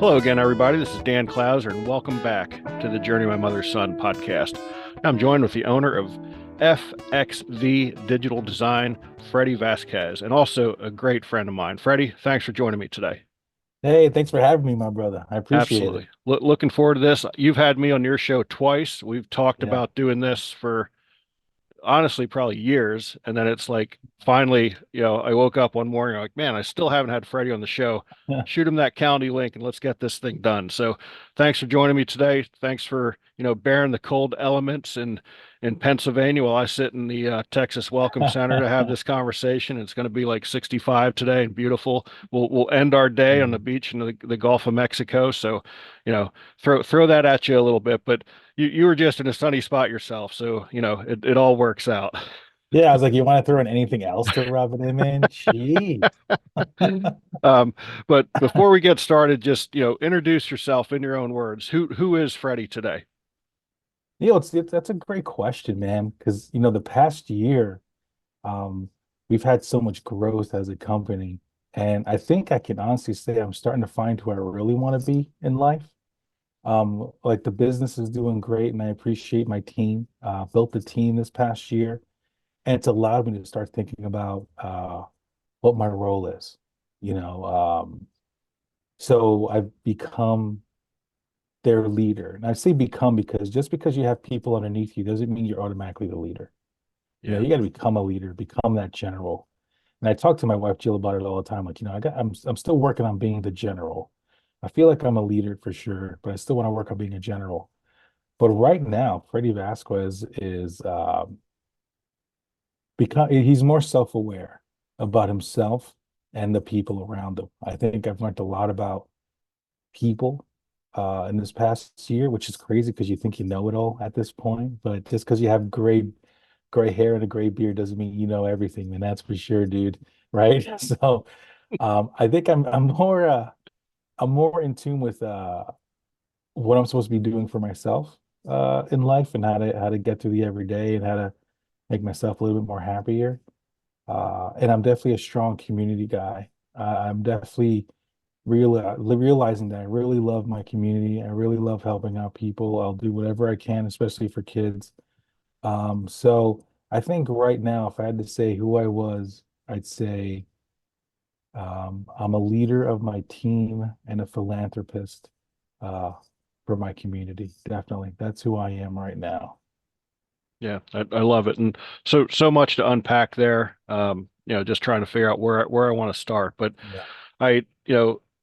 Hello again, everybody. This is Dan Clouser, and welcome back to the Journey of My Mother's Son podcast. I'm joined with the owner of FXV Digital Design, Freddy Vásquez, and also a great friend of mine. Freddy, thanks for joining me today. Hey, thanks for having me, my brother. I appreciate it. Absolutely. Looking forward to this. You've had me on your show twice. We've talked Yeah. about doing this for honestly probably years, and then it's like finally, I woke up one morning like, man, I still haven't had Freddie on the show. Shoot him that county link and let's get this thing done. So thanks for joining me today. Thanks for bearing the cold elements in Pennsylvania while I sit in the Texas Welcome Center to have this conversation. It's going to be like 65 today and beautiful. We'll end our day on the beach in the Gulf of Mexico. So throw that at you a little bit, but you were just in a sunny spot yourself, so it all works out. Yeah, I was like, you want to throw in anything else to rub it in, man? Jeez. Um, but before we get started, just introduce yourself in your own words. Who is Freddie today? That's a great question, man, because the past year, um, we've had so much growth as a company, and I think I can honestly say I'm starting to find who I really want to be in life. Like the business is doing great, and I appreciate my team. Built the team this past year, and it's allowed me to start thinking about what my role is. You know, so I've become their leader. And I say become because just because you have people underneath you doesn't mean you're automatically the leader. Yeah, You got to become a leader, become that general. And I talk to my wife Jill about it all the time. Like, I'm still working on being the general. I feel like I'm a leader for sure, but I still want to work on being a general. But right now, Freddie Vasquez is he's more self-aware about himself and the people around him. I think I've learned a lot about people in this past year, which is crazy because you think you know it all at this point, but just because you have gray hair and a gray beard doesn't mean you know everything, and that's for sure, dude. Right? So I think I'm more in tune with what I'm supposed to be doing for myself in life and how to get through the everyday and how to make myself a little bit more happier. And I'm definitely a strong community guy. I'm definitely realizing that I really love my community. I really love helping out people. I'll do whatever I can, especially for kids. So I think right now, if I had to say who I was, I'd say I'm a leader of my team and a philanthropist uh, for my community. Definitely. That's who I am right now. yeah, I love it, and so much to unpack there. Just trying to figure out where I want to start, but Yeah.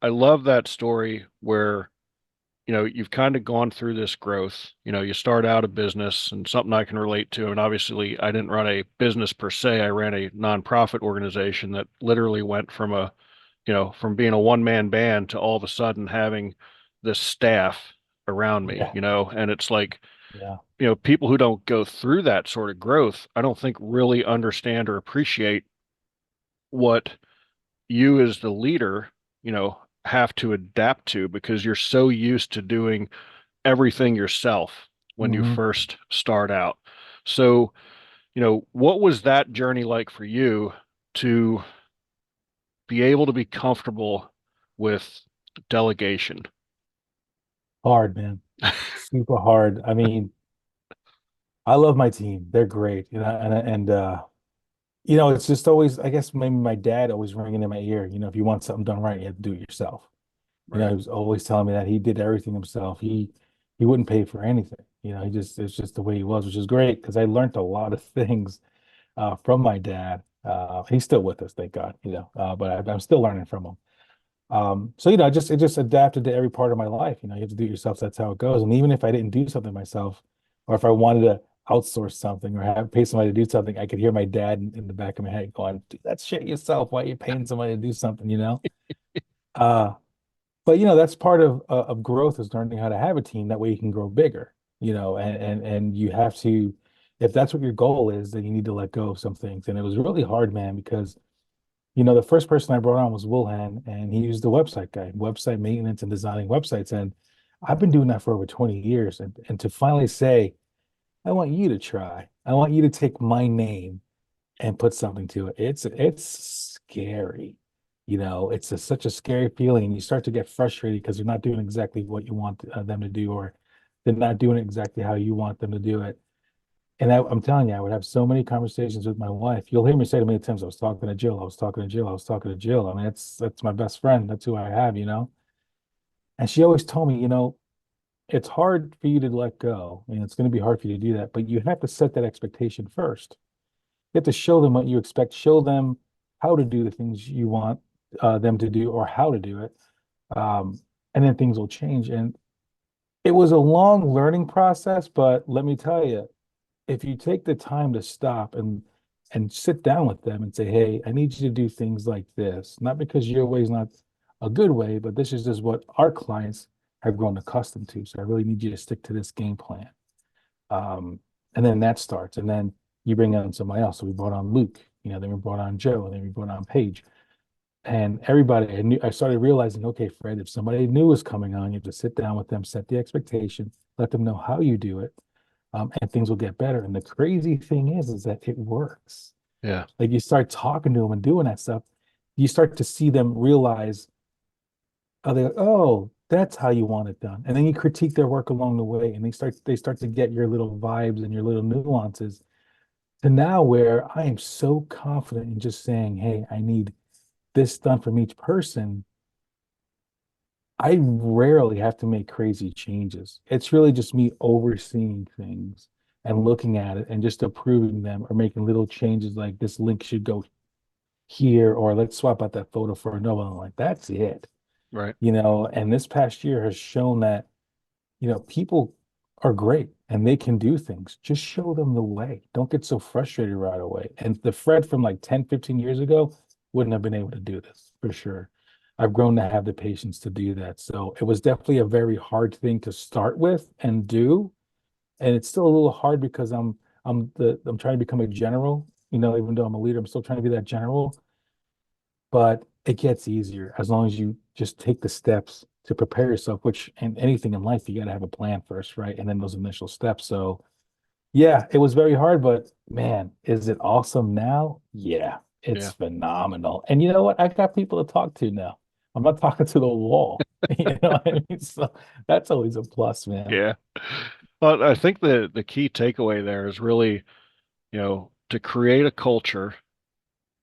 I love that story where you've kind of gone through this growth. You start out a business and something I can relate to. And obviously, I didn't run a business per se. I ran a nonprofit organization that literally went from being a one-man band to all of a sudden having this staff around me, Yeah. and it's like, Yeah. people who don't go through that sort of growth, I don't think really understand or appreciate what you as the leader, have to adapt to because you're so used to doing everything yourself when you Hmm. first start out. So, what was that journey like for you to be able to be comfortable with delegation? Hard, man. Super hard. I mean, I love my team. They're great. It's just always, I guess maybe my dad always ringing in my ear, if you want something done right, you have to do it yourself. Right. He was always telling me that he did everything himself. He wouldn't pay for anything. It's just the way he was, which is great because I learned a lot of things from my dad. He's still with us, thank God, but I'm still learning from him. So it just adapted to every part of my life. You have to do it yourself. So that's how it goes. And even if I didn't do something myself, or if I wanted to outsource something or have pay somebody to do something, I could hear my dad in the back of my head going, "Do that shit yourself. Why are you paying somebody to do something?" Uh, but that's part of growth is learning how to have a team. That way you can grow bigger. And you have to, if that's what your goal is, then you need to let go of some things. And it was really hard, man, because the first person I brought on was Wilhan, and he was the website guy, website maintenance and designing websites. And I've been doing that for over 20 years. And to finally say, I want you to try, I want you to take my name and put something to it. It's scary. It's such a scary feeling, and you start to get frustrated because they're not doing exactly what you want them to do, or they're not doing it exactly how you want them to do it. And I'm telling you, I would have so many conversations with my wife. You'll hear me say to many times, I was talking to Jill, I was talking to Jill, I was talking to Jill. I mean, that's my best friend. That's who I have. And she always told me, it's hard for you to let go. And it's going to be hard for you to do that, but you have to set that expectation first. You have to show them what you expect, show them how to do the things you want them to do or how to do it. Um, and then things will change. And it was a long learning process, but let me tell you, if you take the time to stop and sit down with them and say, hey, I need you to do things like this, not because your way is not a good way, but this is just what our clients have grown accustomed to. So I really need you to stick to this game plan. And then that starts. And then you bring on somebody else. So we brought on Luke, then we brought on Joe, and then we brought on Paige. And everybody, I started realizing, okay, Fred, if somebody new was coming on, you have to sit down with them, set the expectation, let them know how you do it, and things will get better. And the crazy thing is that it works. Yeah. Like you start talking to them and doing that stuff, you start to see them realize, oh, that's how you want it done. And then you critique their work along the way, and they start to get your little vibes and your little nuances to now where I am so confident in just saying, hey, I need this done from each person. I rarely have to make crazy changes. It's really just me overseeing things and looking at it and just approving them or making little changes like this link should go here, or let's swap out that photo for another one. Like that's it. Right. And this past year has shown that, people are great and they can do things. Just show them the way. Don't get so frustrated right away. And the Fred from like 10, 15 years ago wouldn't have been able to do this for sure. I've grown to have the patience to do that. So it was definitely a very hard thing to start with and do. And it's still a little hard because I'm trying to become a general, even though I'm a leader, I'm still trying to be that general, but it gets easier as long as you just take the steps to prepare yourself, which in anything in life, you got to have a plan first, right? And then those initial steps. So yeah, it was very hard, but man, is it awesome now? Yeah, it's Yeah. phenomenal. And you know what? I got people to talk to now. I'm not talking to the wall. You know what I mean? So that's always a plus, man. Yeah. But I think the key takeaway there is really, to create a culture,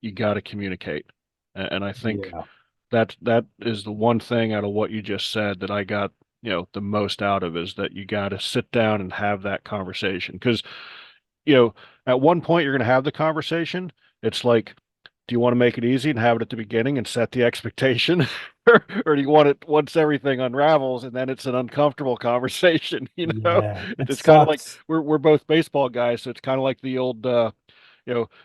you got to communicate. And I think Yeah. that is the one thing out of what you just said that I got, the most out of is that you got to sit down and have that conversation. Because, you know, at one point you're going to have the conversation. It's like, do you want to make it easy and have it at the beginning and set the expectation? Or do you want it once everything unravels and then it's an uncomfortable conversation, you know? Yeah. It It's kind of like sucks. we're both baseball guys, so it's kind of like the old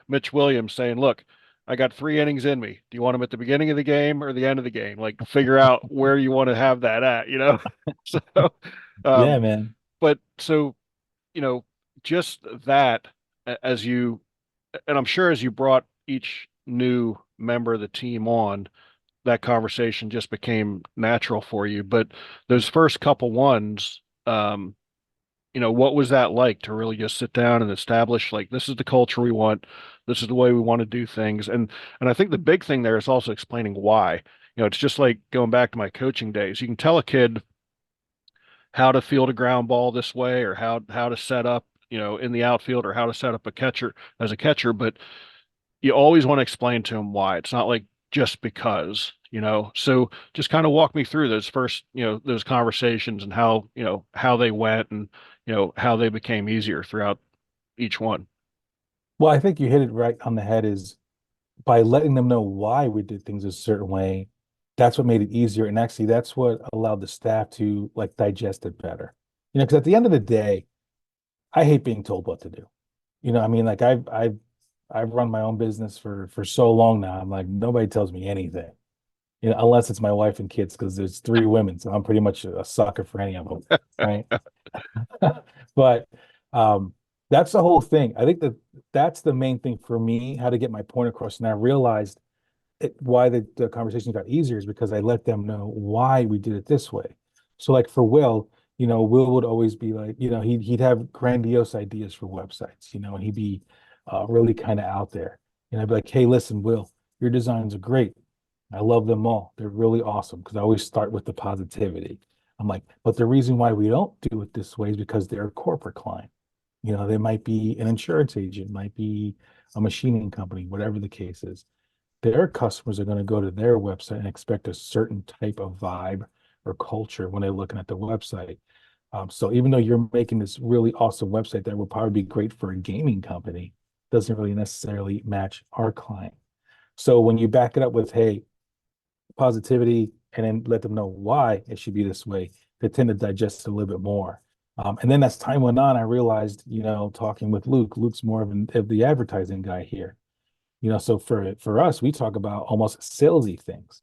Mitch Williams saying, "Look, I got 3 innings in me. Do you want them at the beginning of the game or the end of the game? Like figure out where you want to have that at?" So, Yeah, um, man. but so, you know, just that as you, and I'm sure as you brought each new member of the team on, that conversation just became natural for you. But those first couple ones, what was that like to really just sit down and establish like this is the culture we want, this is the way we want to do things, and I think the big thing there is also explaining why. It's just like going back to my coaching days. You can tell a kid how to field a ground ball this way or how to set up, in the outfield or how to set up a catcher as a catcher, but you always want to explain to them why. It's not like just because. So just kind of walk me through those first, those conversations and how they went and, how they became easier throughout each one. Well, I think you hit it right on the head is by letting them know why we did things a certain way, that's what made it easier. And actually, that's what allowed the staff to like digest it better. Because at the end of the day, I hate being told what to do. I mean, like I've run my own business for so long now. I'm like, nobody tells me anything, unless it's my wife and kids, because there's 3 women, so I'm pretty much a sucker for any of them, right? But that's the whole thing. I think that's the main thing for me, how to get my point across. And I realized why the conversation got easier is because I let them know why we did it this way. So like for Will, Will would always be like, he'd have grandiose ideas for websites, and he'd be really kind of out there. And I'd be like, hey, listen, Will, your designs are great. I love them all. They're really awesome because I always start with the positivity. I'm like, but the reason why we don't do it this way is because they're a corporate client. You know, they might be an insurance agent, might be a machining company, whatever the case is. Their customers are going to go to their website and expect a certain type of vibe or culture when they're looking at the website. So even though you're making this really awesome website that will probably be great for a gaming company, doesn't really necessarily match our client. So when you back it up with, hey, positivity, and then let them know why it should be this way, they tend to digest it a little bit more. And then as time went on, I realized, talking with Luke's more of the advertising guy here. So for us, we talk about almost salesy things.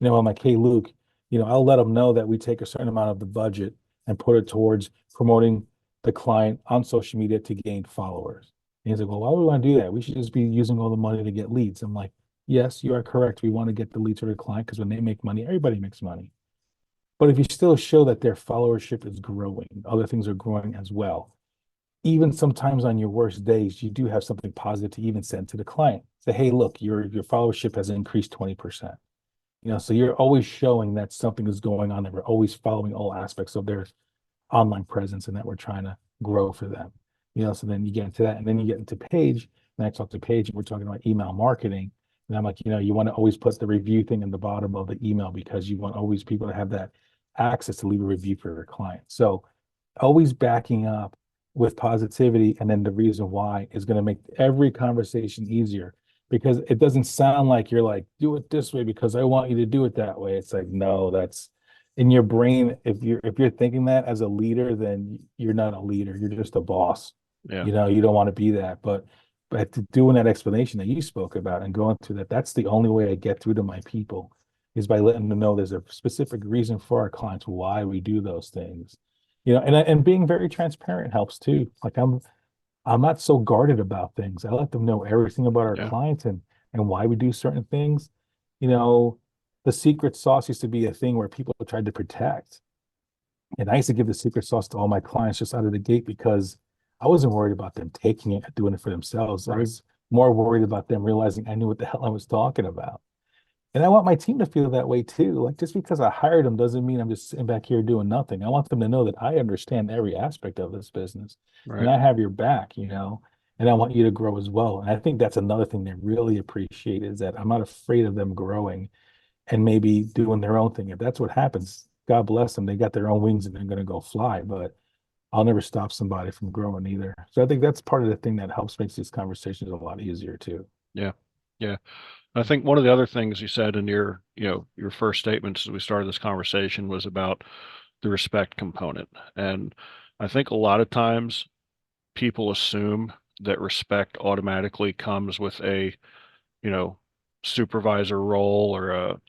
I'm like, hey, Luke, I'll let them know that we take a certain amount of the budget and put it towards promoting the client on social media to gain followers. And he's like, well, why would we want to do that? We should just be using all the money to get leads. I'm like, yes, you are correct. We want to get the leads to the client because when they make money, everybody makes money. But if you still show that their followership is growing, other things are growing as well. Even sometimes on your worst days, you do have something positive to even send to the client. Say, hey, look, your followership has increased 20%. So you're always showing that something is going on, that we're always following all aspects of their online presence and that we're trying to grow for them. So then you get into that, and then you get into Paige, and I talk to Paige, and we're talking about email marketing. And I'm like, you want to always put the review thing in the bottom of the email because you want always people to have that access to leave a review for their client. So always backing up with positivity, and then the reason why is going to make every conversation easier, because it doesn't sound like you're like, do it this way because I want you to do it that way. It's like, no, that's in your brain. If you're thinking that as a leader, then you're not a leader, you're just a boss. Yeah. You don't want to be that. But doing that explanation that you spoke about and going through that, that's the only way I get through to my people, is by letting them know there's a specific reason for our clients why we do those things. And being very transparent helps too. Like I'm not so guarded about things. I let them know everything about our Yeah. clients and why we do certain things. You know, the secret sauce used to be a thing where people tried to protect. And I used to give the secret sauce to all my clients just out of the gate because I wasn't worried about them taking it and doing it for themselves. I Right. was more worried about them realizing I knew what the hell I was talking about. And I want my team to feel that way too. Like, just because I hired them doesn't mean I'm just sitting back here doing nothing. I want them to know that I understand every aspect of this business and Right. I have your back, and I want you to grow as well. And I think that's another thing they really appreciate, is that I'm not afraid of them growing and maybe doing their own thing. If that's what happens, God bless them. They got their own wings and they're going to go fly. But I'll never stop somebody from growing either. So I think that's part of the thing that helps makes these conversations a lot easier too. Yeah. Yeah. I think one of the other things you said in your first statements as we started this conversation was about the respect component. And I think a lot of times people assume that respect automatically comes with a, you know, supervisor role or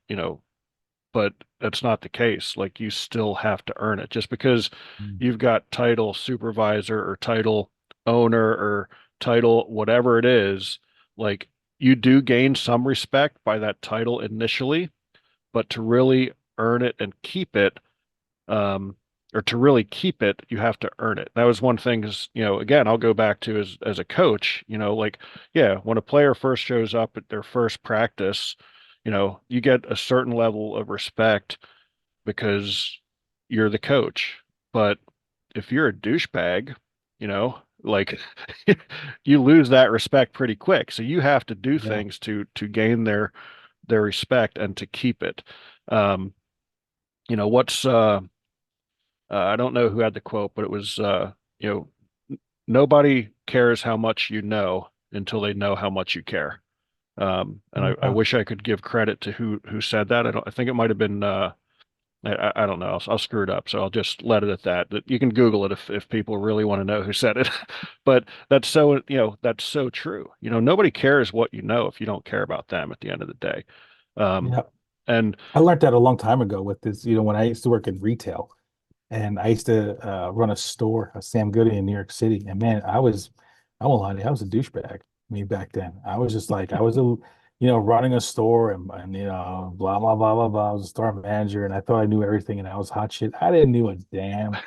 but that's not the case. Like, you still have to earn it. Just because Mm. you've got title supervisor or title owner or title whatever it is, like, you do gain some respect by that title initially, but to really earn it and keep it, um, or to really keep it, you have to earn it. That was one thing is, again, I'll go back to as a coach, like, yeah, when a player first shows up at their first practice, you get a certain level of respect because you're the coach. But if you're a douchebag, like, you lose that respect pretty quick. So you have to do Yeah. things to gain their respect and to keep it. Um, what's I don't know who had the quote, but it was you know, nobody cares how much you know until they know how much you care. And I Yeah. wish I could give credit to who said that. I think it might have been I don't know. I'll screw it up, so I'll just let it at that. That you can Google it if people really want to know who said it. But that's so true. Nobody cares what you know if you don't care about them at the end of the day. Um, Yeah. and I learned that a long time ago with this, when I used to work in retail, and I used to run a store, a Sam Goody in New York City. And man, I won't lie to you, I was a douchebag. Back then, I was just like, I was running a store and blah, blah, blah, blah, blah. I was a store manager and I thought I knew everything and I was hot shit. I didn't know a damn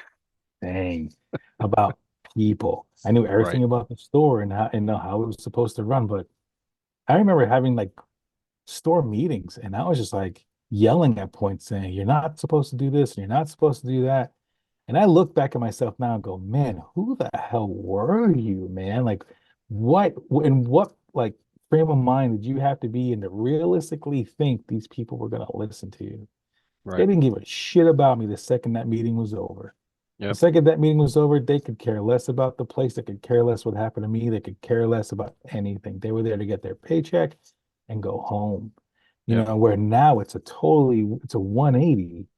thing about people. I knew right, everything about the store and how it was supposed to run. But I remember having like store meetings, and I was just like yelling at points saying, "You're not supposed to do this, and you're not supposed to do that." And I look back at myself now and go, "Man, who the hell were you, man? Like, what like frame of mind did you have to be in to realistically think these people were going to listen to you?" They Right. didn't give a shit about me the second that meeting was over. The Yep. second that meeting was over, they could care less about the place. They could care less what happened to me. They could care less about anything. They were there to get their paycheck and go home. Yep. Where now it's a 180.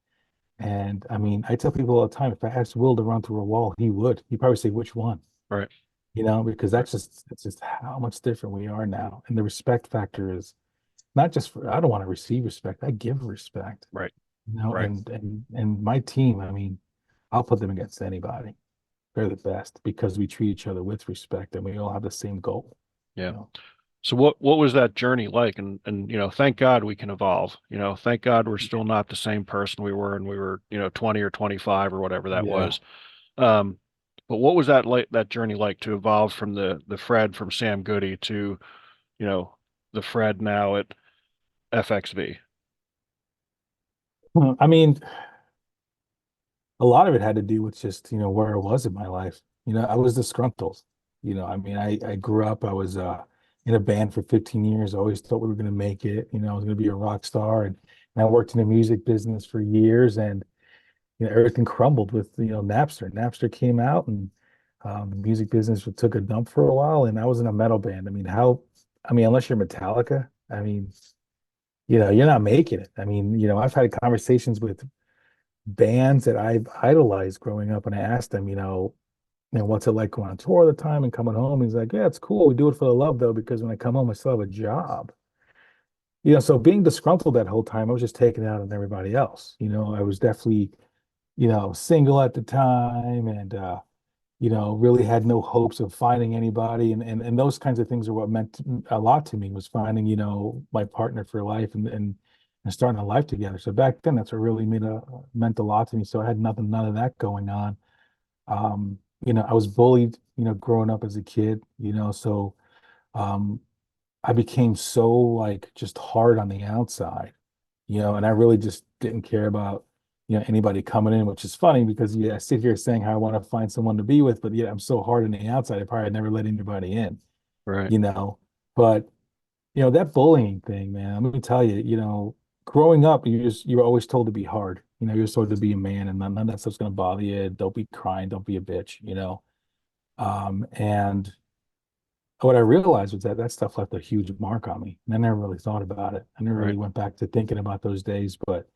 And I mean, I tell people all the time, if I asked Will to run through a wall, he would. He'd probably say, which one? Right. Because Right. that's just how much different we are now. And the respect factor is not just for, I don't want to receive respect. I give respect, Right. Right. and my team, I mean, I'll put them against anybody. They're the best because we treat each other with respect and we all have the same goal. Yeah. You know? So what was that journey like? And thank God we can evolve. Thank God we're still not the same person we were when we were, 20 or 25 or whatever that Yeah. was. Um, but what was that journey like to evolve from the Fred from Sam Goody to, you know, the Fred now at FXV? I mean, a lot of it had to do with just, where I was in my life. I was disgruntled. I mean, I grew up, I was in a band for 15 years. I always thought we were going to make it. I was going to be a rock star. And I worked in the music business for years. And everything crumbled with Napster. Napster came out, and the music business took a dump for a while. And I was in a metal band. I mean, unless you're Metallica, I mean, you're not making it. I mean, I've had conversations with bands that I've idolized growing up, and I asked them, what's it like going on tour all the time and coming home? He's like, yeah, it's cool. We do it for the love though, because when I come home, I still have a job. So being disgruntled that whole time, I was just taking it out on everybody else. I was definitely, single at the time, and really had no hopes of finding anybody. And those kinds of things are what meant a lot to me, was finding, my partner for life, and starting a life together. So back then, that's what really meant a lot to me. So I had none of that going on. I was bullied, growing up as a kid, so um, I became so like just hard on the outside, and I really just didn't care about, anybody coming in, which is funny because yeah, I sit here saying how I want to find someone to be with, but yeah, I'm so hard on the outside, I probably never let anybody in, Right. you know. But that bullying thing, man, let me tell you, growing up, you were always told to be hard. You're told to be a man, and none of that stuff's gonna bother you. Don't be crying, don't be a bitch. And what I realized was that stuff left a huge mark on me. And I never really thought about it. I never really Right. went back to thinking about those days, but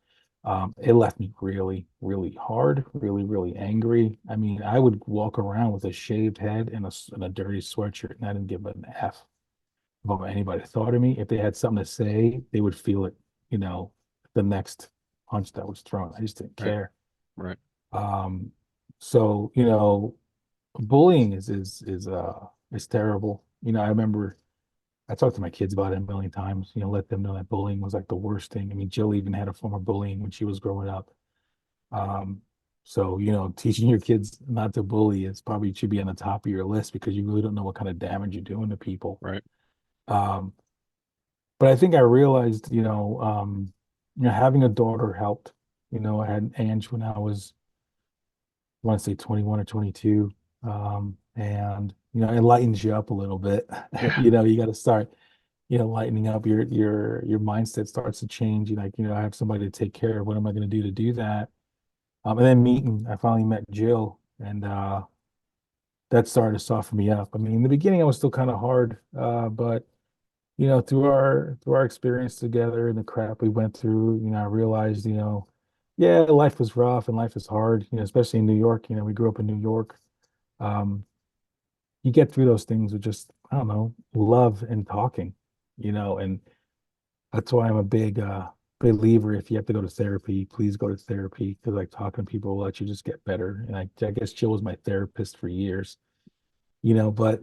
it left me really, really hard, really, really angry. I mean, I would walk around with a shaved head and a dirty sweatshirt, and I didn't give an F about what anybody thought of me. If they had something to say, they would feel it, you know, the next punch that was thrown. I just didn't Right. care. Right. Um, so, bullying is terrible. I remember I talked to my kids about it a million times, let them know that bullying was like the worst thing. I mean, Jill even had a form of bullying when she was growing up. Um, so, teaching your kids not to bully is probably should be on the top of your list because you really don't know what kind of damage you're doing to people. Right. Um, but I think I realized, having a daughter helped. I had Ange when I was, I want to say 21 or 22. And it lightens you up a little bit. Yeah. You got to start, lightening up your mindset starts to change. I have somebody to take care of. What am I going to do to do that? And then I finally met Jill, and that started to soften me up. I mean, in the beginning, I was still kind of hard, but through our experience together and the crap we went through, I realized, yeah, life was rough and life is hard, especially in New York. We grew up in New York. Um, you get through those things with just, I don't know, love and talking, and that's why I'm a big believer. If you have to go to therapy, please go to therapy, because like talking to people will let you just get better. And I guess Jill was my therapist for years, but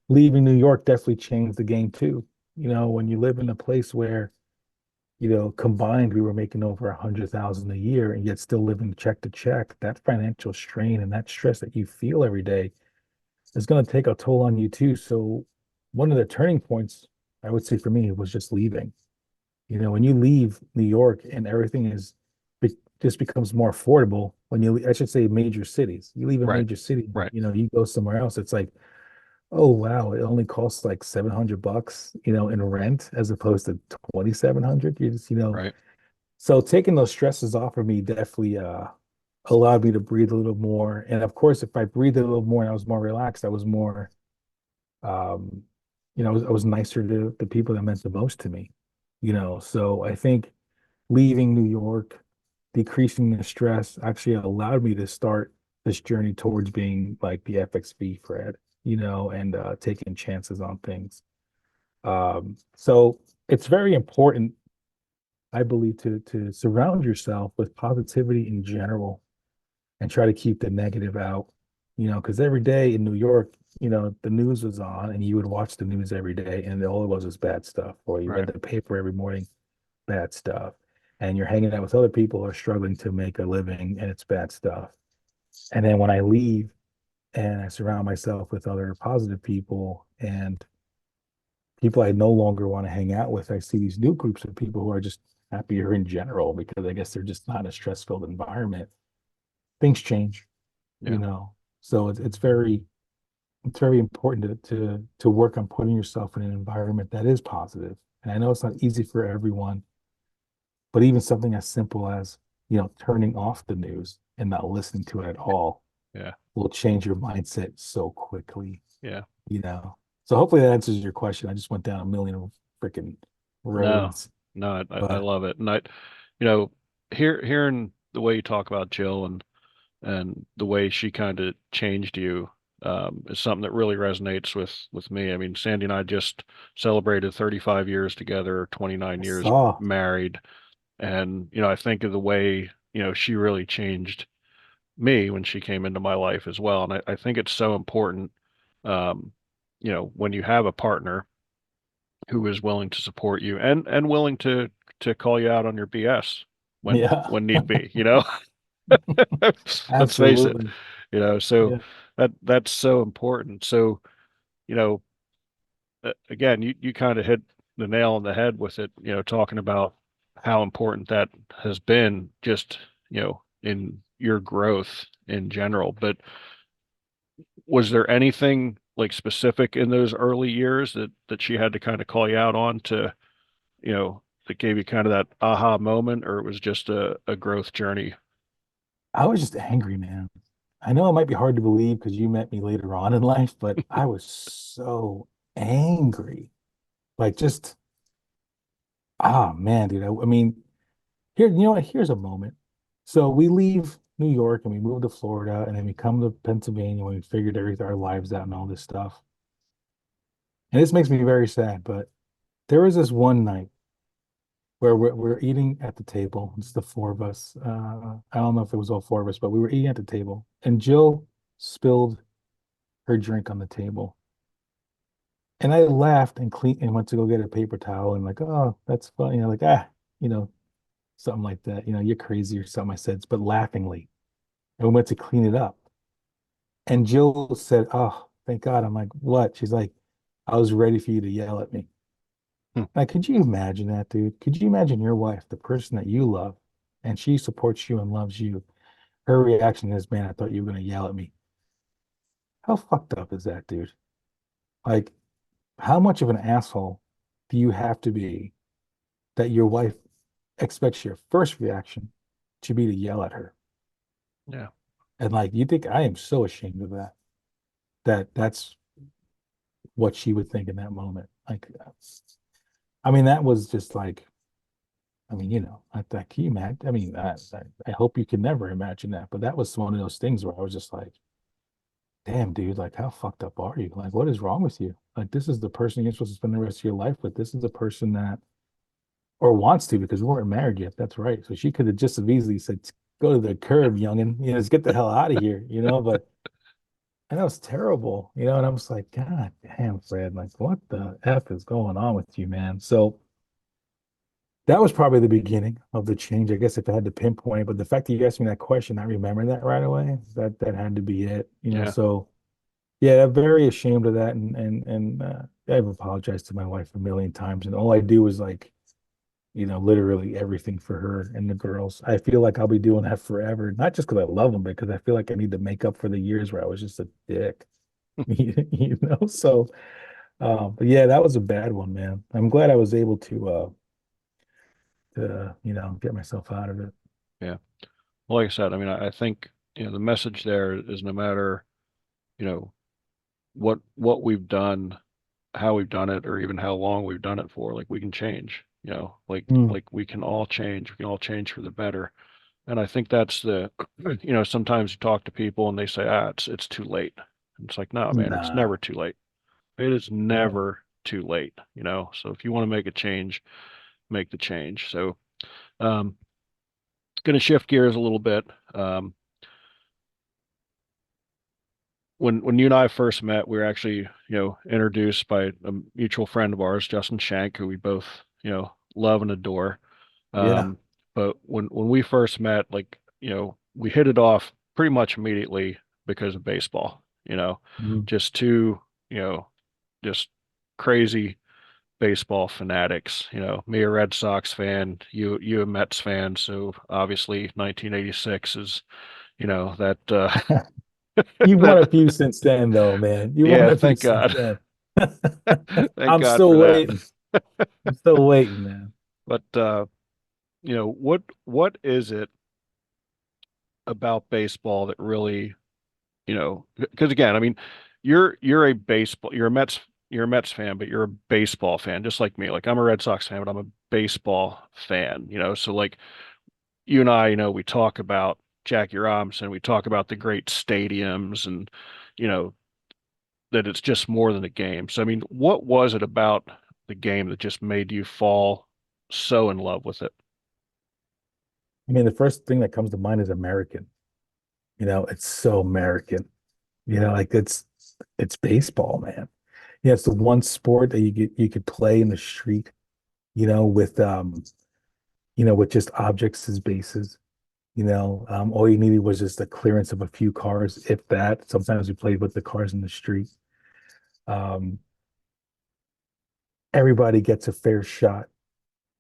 leaving New York definitely changed the game too. When you live in a place where, combined we were making over 100,000 a year and yet still living check to check, that financial strain and that stress that you feel every day is going to take a toll on you too. So one of the turning points I would say for me, it was just leaving. You know, when you leave New York and everything just becomes more affordable when I should say major cities. You leave a Right. major city, Right. you know, you go somewhere else. It's like, oh wow, it only costs like $700, you know, in rent as opposed to 2,700. You just, you know, Right. so taking those stresses off of me definitely allowed me to breathe a little more. And of course, if I breathed a little more and I was more relaxed, I was more um, you know, I was nicer to the people that meant the most to me, you know. So I think leaving New York, decreasing the stress actually allowed me to start this journey towards being like the FXV Fred, you know, and taking chances on things. So it's very important, I believe, to surround yourself with positivity in general and try to keep the negative out, you know, because every day in New York, you know, the news was on and you would watch the news every day and all it was bad stuff. Or you read Right. the paper every morning, bad stuff. And you're hanging out with other people who are struggling to make a living and it's bad stuff. And then when I leave and I surround myself with other positive people and people I no longer want to hang out with, I see these new groups of people who are just happier in general because I guess they're just not in a stress-filled environment. Things change, you Yeah. know. So it's very important to work on putting yourself in an environment that is positive. And I know it's not easy for everyone, but even something as simple as, you know, turning off the news and not listening to it at all Yeah. will change your mindset so quickly, Yeah. you know. So hopefully that answers your question. I just went down a million freaking No, roads, no, I but love it. And you know, hearing the way you talk about Jill and the way she kind of changed you, is something that really resonates with me. I mean, Sandy and I just celebrated 35 years together, 29 I years saw, married. And, you know, I think of the way, you know, she really changed me when she came into my life as well. And I think it's so important, um, you know, when you have a partner who is willing to support you and willing to call you out on your BS yeah, when need be, you know. Let's face it, absolutely. you know, so Yeah. that's so important. So, you know, again, you kind of hit the nail on the head with it, you know, talking about how important that has been just, you know, in your growth in general. But was there anything like specific in those early years that she had to kind of call you out on to, you know, that gave you kind of that aha moment, or it was just a growth journey? I was just angry, man. I know it might be hard to believe because you met me later on in life, but I was so angry. Like just, ah, man, dude. I mean, here, you know what? Here's a moment. So we leave New York and we move to Florida and then we come to Pennsylvania when we figured everything, our lives out and all this stuff. And this makes me very sad, but there was this one night where we're eating at the table. It's the four of us. I don't know if it was all four of us, but we were eating at the table and Jill spilled her drink on the table. And I laughed and clean and went to go get a paper towel and like, oh, that's funny. You know, like, you know, something like that. You know, you're crazy or something I said, but laughingly. And we went to clean it up. And Jill said, oh, thank God. I'm like, what? She's like, I was ready for you to yell at me. Hmm. Like, could you imagine that, dude? Could you imagine your wife, the person that you love, and she supports you and loves you? Her reaction is, man, I thought you were going to yell at me. How fucked up is that, dude? Like, how much of an asshole do you have to be that your wife expects your first reaction to be to yell at her? Yeah. And like, you think I am so ashamed of that, that's what she would think in that moment. Like, I mean, that was just like, I mean, you know, can you imagine? I mean, I hope you can never imagine that, but that was one of those things where I was just like, damn, dude, like, how fucked up are you? Like, what is wrong with you? Like, this is the person you're supposed to spend the rest of your life with. This is the person that, or wants to, because we weren't married yet. That's right. So she could have just as easily said, go to the curb, youngin, you know, just get the hell out of here, you know, but and that was terrible, you know, and I was like, God damn, Fred, like, what the F is going on with you, man? So that was probably the beginning of the change, I guess, if I had to pinpoint it. But the fact that you asked me that question, I remember that right away. That had to be it, you know. Yeah. So yeah, I'm very ashamed of that, and I've apologized to my wife a million times, and all I do is like, literally everything for her and the girls. I feel like I'll be doing that forever, not just because I love them, but because I feel like I need to make up for the years where I was just a dick, So, but yeah, that was a bad one, man. I'm glad I was able to get myself out of it. Yeah. Well, like I said, I mean, I think, the message there is no matter, you know, what we've done, how we've done it, or even how long we've done it for, like we can change, Mm. like we can all change. We can all change for the better. And I think that's sometimes you talk to people and they say, it's too late. And it's like, no, man, it's Nah. never too late. It is Yeah. never too late. So if you want to make a change, make the change. So, um, going to shift gears a little bit. Um, when you and I first met, we were actually, introduced by a mutual friend of ours, Justin Shank, who we both, love and adore. Yeah. Um, but when we first met, like, we hit it off pretty much immediately because of baseball, Mm. just two, just crazy baseball fanatics. Me a Red Sox fan, you a Mets fan, so obviously 1986 is, that You've won that a few since then, though, man. You won yeah, a few thank since God. then. Thank I'm God for still that. waiting. I'm still waiting, man. But what is it about baseball that really, because again, I mean, you're a Mets fan, but you're a baseball fan, just like me. Like I'm a Red Sox fan, but I'm a baseball fan. So like you and I, we talk about Jackie Robinson, we talk about the great stadiums and, you know, that it's just more than a game. So I mean, what was it about the game that just made you fall so in love with it? I mean, the first thing that comes to mind is American. It's so American. Like it's baseball, man. Yeah, it's the one sport that you could play in the street, with just objects as bases. All you needed was just the clearance of a few cars, if that. Sometimes we played with the cars in the street. Um, Everybody gets a fair shot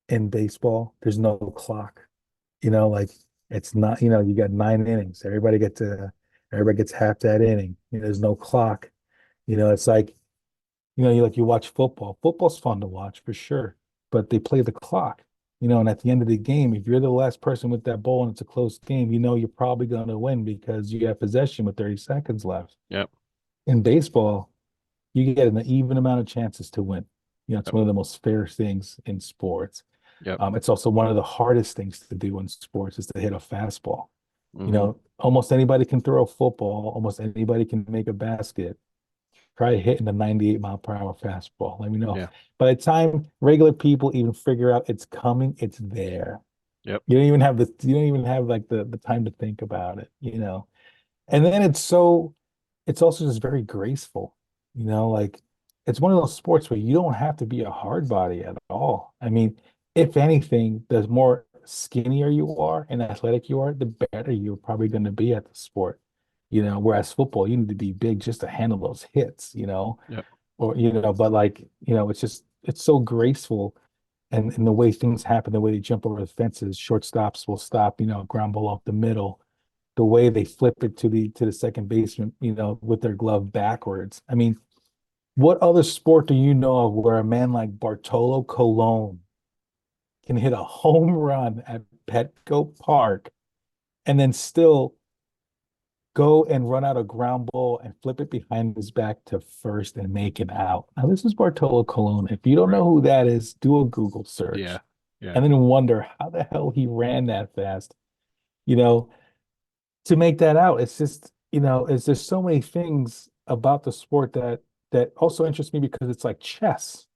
in baseball. There's no clock. Like it's not, you got 9 innings. Everybody gets half that inning. There's no clock. It's like, you watch football. Football's fun to watch for sure, but they play the clock. And at the end of the game, if you're the last person with that ball and it's a close game, you're probably going to win because you have possession with 30 seconds left. Yep, In baseball, you get an even amount of chances to win. It's yep, one of the most fair things in sports. yep. It's also one of the hardest things to do in sports is to hit a fastball. Hmm. Almost anybody can throw a football, almost anybody can make a basket. Try hitting a 98-mile-per-hour fastball. Let me know. Yeah, By the time regular people even figure out it's coming, it's there. yep, You don't even have like the time to think about it. And then it's also just very graceful, like it's one of those sports where you don't have to be a hard body at all. I mean, if anything, the more skinnier you are and athletic you are, the better you're probably going to be at the sport. Whereas football, you need to be big just to handle those hits, yep, but like, it's so graceful and the way things happen, the way they jump over the fences, shortstops will stop, ground ball up the middle, the way they flip it to the second baseman, with their glove backwards. I mean, what other sport do you know of where a man like Bartolo Colon can hit a home run at Petco Park and then still go and run out a ground ball and flip it behind his back to first and make it out? Now, this is Bartolo Colon. If you don't right. know who that is, do a Google Yeah, search yeah, and then wonder how the hell he ran that fast. You know, to make that out. It's just, there's so many things about the sport that also interest me because it's like chess.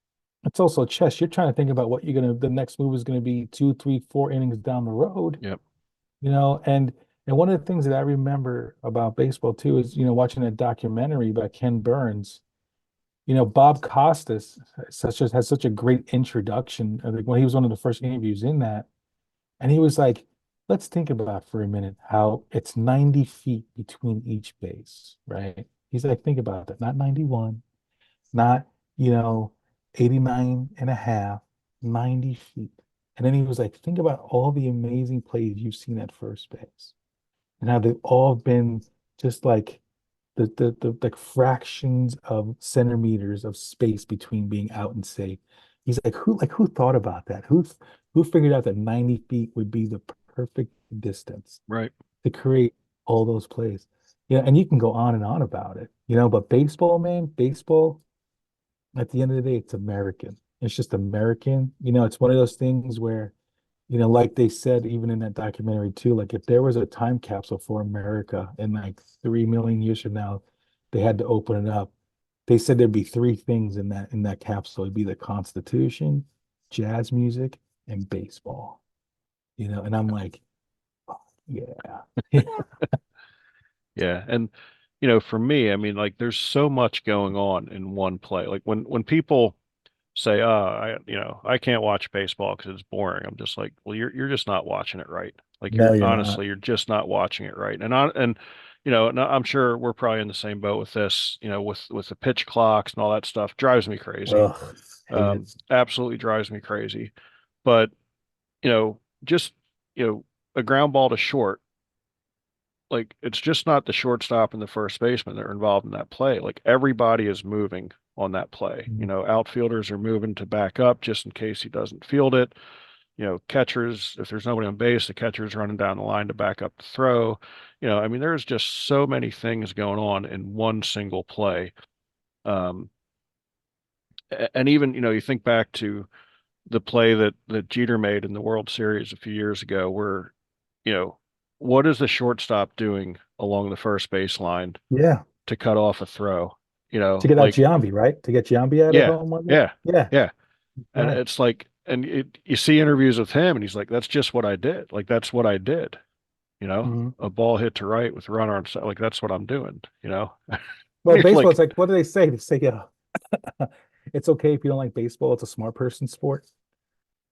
It's also chess. You're trying to think about what the next move is gonna be 2, 3, 4 innings down the road, yep, and one of the things that I remember about baseball too is, watching a documentary by Ken Burns. Bob Costas has such a great introduction. Like when he was one of the first interviews in that, and he was like, let's think about for a minute how it's 90 feet between each base, right? He's like, think about that, not 91, not, you know, 89 and a half, 90 feet. And then he was like, think about all the amazing plays you've seen at first base and how they've all been just like the like fractions of centimeters of space between being out and safe. He's like who thought about that? Who figured out that 90 feet would be the perfect distance Right. to create all those plays? Yeah, and you can go on and on about it, but baseball, man, baseball, at the end of the day, it's American. It's just American. It's one of those things where, like they said, even in that documentary too, like if there was a time capsule for America in like 3 million years from now, they had to open it up. They said there'd be three things in that capsule. It'd be the Constitution, jazz music, and baseball. And I'm like, oh, yeah. Yeah. And, for me, I mean, like there's so much going on in one play. Like when people say, I can't watch baseball because it's boring. I'm just like, well, you're just not watching it right. Like No, you're you're not. honestly, you're just not watching it right. And I'm sure we're probably in the same boat with this, with the pitch clocks and all that stuff. Drives me crazy. Ugh, hate it. Absolutely drives me crazy. But, just, a ground ball to short, like it's just not the shortstop and the first baseman that are involved in that play. Like everybody is moving on that play. Mm. Outfielders are moving to back up just in case he doesn't field it. Catchers, if there's nobody on base, the catcher's running down the line to back up the throw. I mean, there's just so many things going on in one single play. Um, and even, you think back to the play that Jeter made in the World Series a few years ago, where, you know, what is the shortstop doing along the first baseline Yeah. to cut off a throw? To get out Like, Giambi, right? To get Giambi out at yeah, home, was it? yeah, Yeah. yeah. And Right. it's like, you see interviews with him, and he's like, "That's just what I did. Like, that's what I did. Mhm. A ball hit to right with a runner on side. Like, that's what I'm doing. Well, It's baseball, like, it's like, what do they say? They say, yeah, it's okay if you don't like baseball. It's a smart person sport,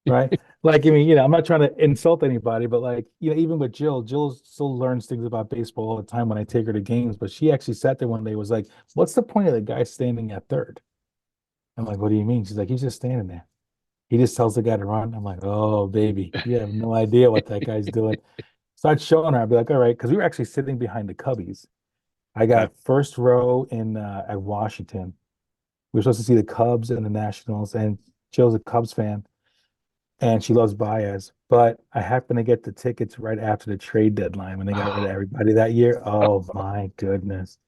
right? Like, I mean, I'm not trying to insult anybody, but like, even with Jill still learns things about baseball all the time when I take her to games. But she actually sat there one day, was like, what's the point of the guy standing at third? I'm like, what do you mean? She's like, he's just standing there. He just tells the guy to run. I'm like, oh, baby, you have no idea what that guy's doing. Start showing her. I'd be like, all right, because we were actually sitting behind the Cubbies. I okay, got first row in at Washington. We were supposed to see the Cubs and the Nationals, and Jill's a Cubs fan, and she loves Baez. But I happened to get the tickets right after the trade deadline when they got rid of everybody that year. Oh my goodness.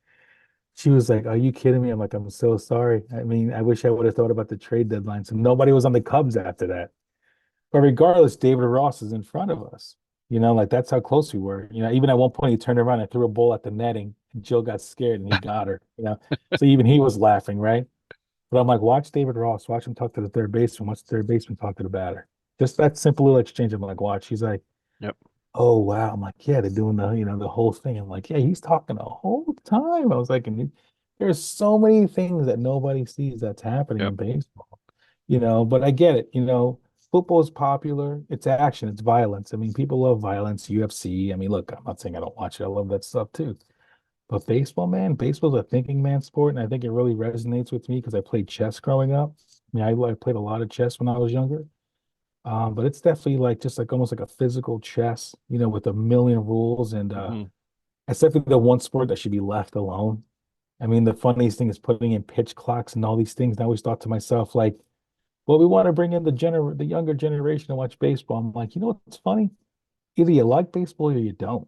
She was like, "Are you kidding me?" I'm like, "I'm so sorry. I mean, I wish I would have thought about the trade deadline." So nobody was on the Cubs after that. But regardless, David Ross is in front of us. Like that's how close we were. Even at one point he turned around and threw a ball at the netting, and Jill got scared and he got her. So even he was laughing, right? But I'm like, watch David Ross, watch him talk to the third baseman, watch the third baseman talk to the batter. Just that simple little exchange. I'm like, watch. He's like, yep, oh wow. I'm like, yeah, they're doing the whole thing. I'm like, yeah, he's talking the whole time. I was like, there's so many things that nobody sees that's happening yep, in baseball. But I get it. Football is popular. It's action. It's violence. I mean, people love violence, UFC. I mean, look, I'm not saying I don't watch it. I love that stuff too. But baseball, man, baseball's a thinking man sport, and I think it really resonates with me because I played chess growing up. I played a lot of chess when I was younger. But it's definitely like just like almost like a physical chess, with a million rules, and hmm it's definitely the one sport that should be left alone. I mean, the funniest thing is putting in pitch clocks and all these things. And I always thought to myself, like, well, we want to bring in the younger generation to watch baseball. I'm like, what's funny? Either you like baseball or you don't.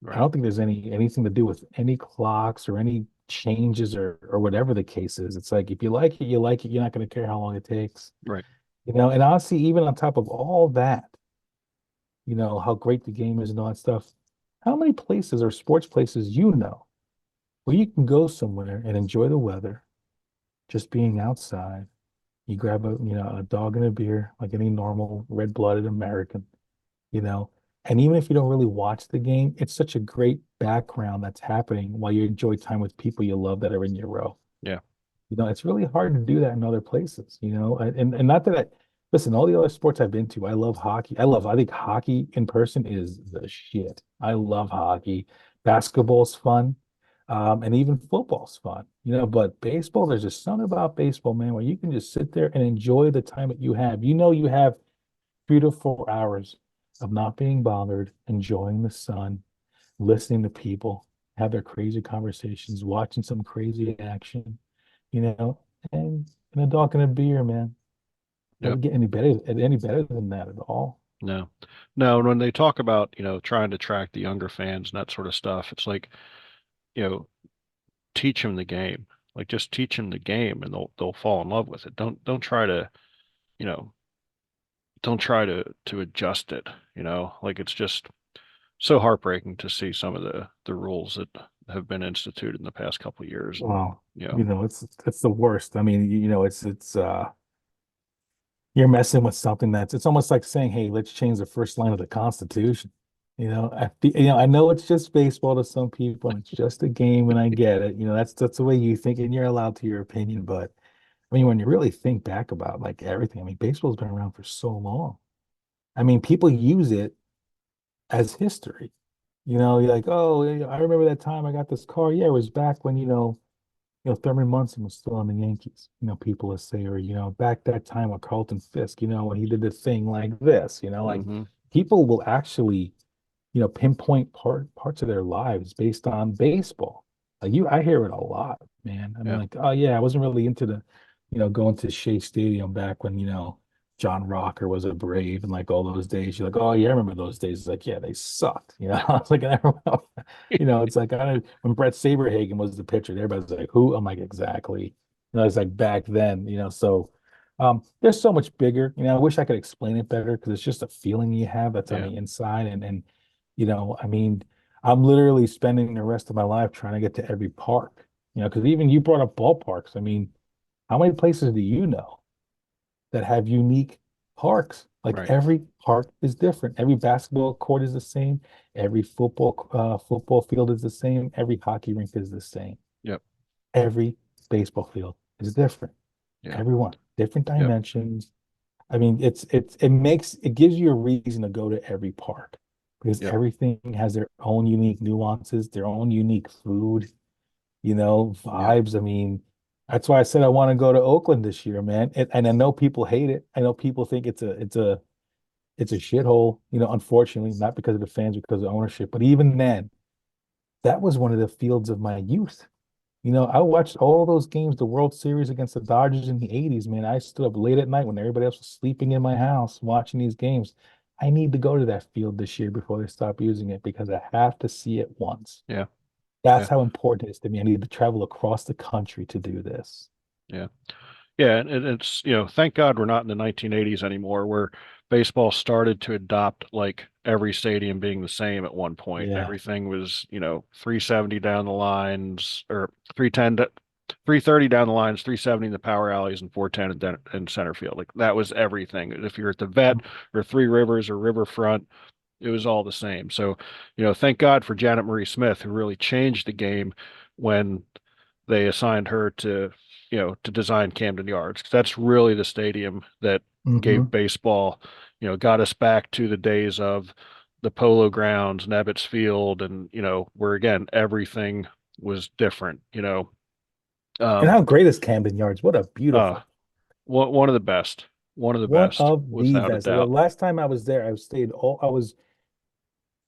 I right, don't think there's anything to do with any clocks or any changes or whatever the case is. It's like if you like it, you like it. You're not going to care how long it takes. right, And honestly, even on top of all that, how great the game is and all that stuff. How many places or sports places where you can go somewhere and enjoy the weather, just being outside. You grab a dog and a beer, like any normal red-blooded American, you know. And even if you don't really watch the game, it's such a great background that's happening while you enjoy time with people you love that are in your row. yeah, It's really hard to do that in other places. And not that listen, all the other sports I've been to, I love hockey. I think hockey in person is the shit. I love hockey. Basketball's fun. And even football's fun, but baseball, there's just something about baseball, man, where you can just sit there and enjoy the time that you have. You have 3 to 4 hours of not being bothered, enjoying the sun, listening to people have their crazy conversations, watching some crazy action, you know, and a dog and a beer, man. Yep. Doesn't get any better than that at all. No, no. And when they talk about, trying to attract the younger fans and that sort of stuff, it's like, you know, teach them the game. Like just teach them the game and they'll fall in love with it. Don't try to, you know, don't try to adjust it, like it's just so heartbreaking to see some of the rules that have been instituted in the past couple of years. And, Well, you know, it's the worst. I mean, it's you're messing with something it's almost like saying, "Hey, let's change the first line of the Constitution." I know it's just baseball to some people, and it's just a game, and I get it. That's the way you think, and you're allowed to your opinion. But I mean, when you really think back about like everything, I mean, baseball's been around for so long. I mean, people use it as history. You're like, "Oh, yeah, I remember that time I got this car." Yeah, it was back when, Thurman Munson was still on the Yankees, people will say, or, back that time with Carlton Fisk, when he did the thing like this, like hmm people will actually, pinpoint parts of their lives based on baseball. I hear it a lot, man. I mean, yeah, like, oh yeah, I wasn't really into going to Shea Stadium back when, John Rocker was a Brave and like all those days. You're like, oh yeah, I remember those days. It's like, yeah, they sucked. I was like, it's like when Brett Saberhagen was the pitcher, everybody's like, who? I'm like, exactly. It's like back then, so there's so much bigger. I wish I could explain it better because it's just a feeling you have that's on yeah, the inside. And I mean, I'm literally spending the rest of my life trying to get to every park, because even you brought up ballparks. I mean, how many places do you know that have unique parks? Like right, every park is different. Every basketball court is the same. Every football field is the same. Every hockey rink is the same. yep, Every baseball field is different. yeah, Everyone, different yep, dimensions. I mean, it gives you a reason to go to every park because yep, everything has their own unique nuances, their own unique food, yep, vibes. I mean, that's why I said I want to go to Oakland this year, man. And I know people hate it. I know people think it's a shithole, unfortunately, not because of the fans, because of ownership. But even then, that was one of the fields of my youth. I watched all those games, the World Series against the Dodgers in the 80s, man. I stood up late at night when everybody else was sleeping in my house watching these games. I need to go to that field this year before they stop using it because I have to see it once. yeah, That's yeah, how important it is to me. I need to travel across the country to do this. yeah. Yeah, and it's, thank God we're not in the 1980s anymore, where baseball started to adopt like every stadium being the same at one point. Yeah. Everything was, 370 down the lines or 310 330 down the lines, 370 in the power alleys and 410 in center field. Like that was everything. If you're at the Vet or Three Rivers or Riverfront, it was all the same. So, thank God for Janet Marie Smith, who really changed the game when they assigned her to design Camden Yards. 'Cause that's really the stadium that Hmm. gave baseball, got us back to the days of the Polo Grounds, Nebbits Field, and, where again, everything was different. And Um, how great is Camden Yards? What a uh, beautiful, one of the best, one of the without a best. The doubt. last time I was there, I was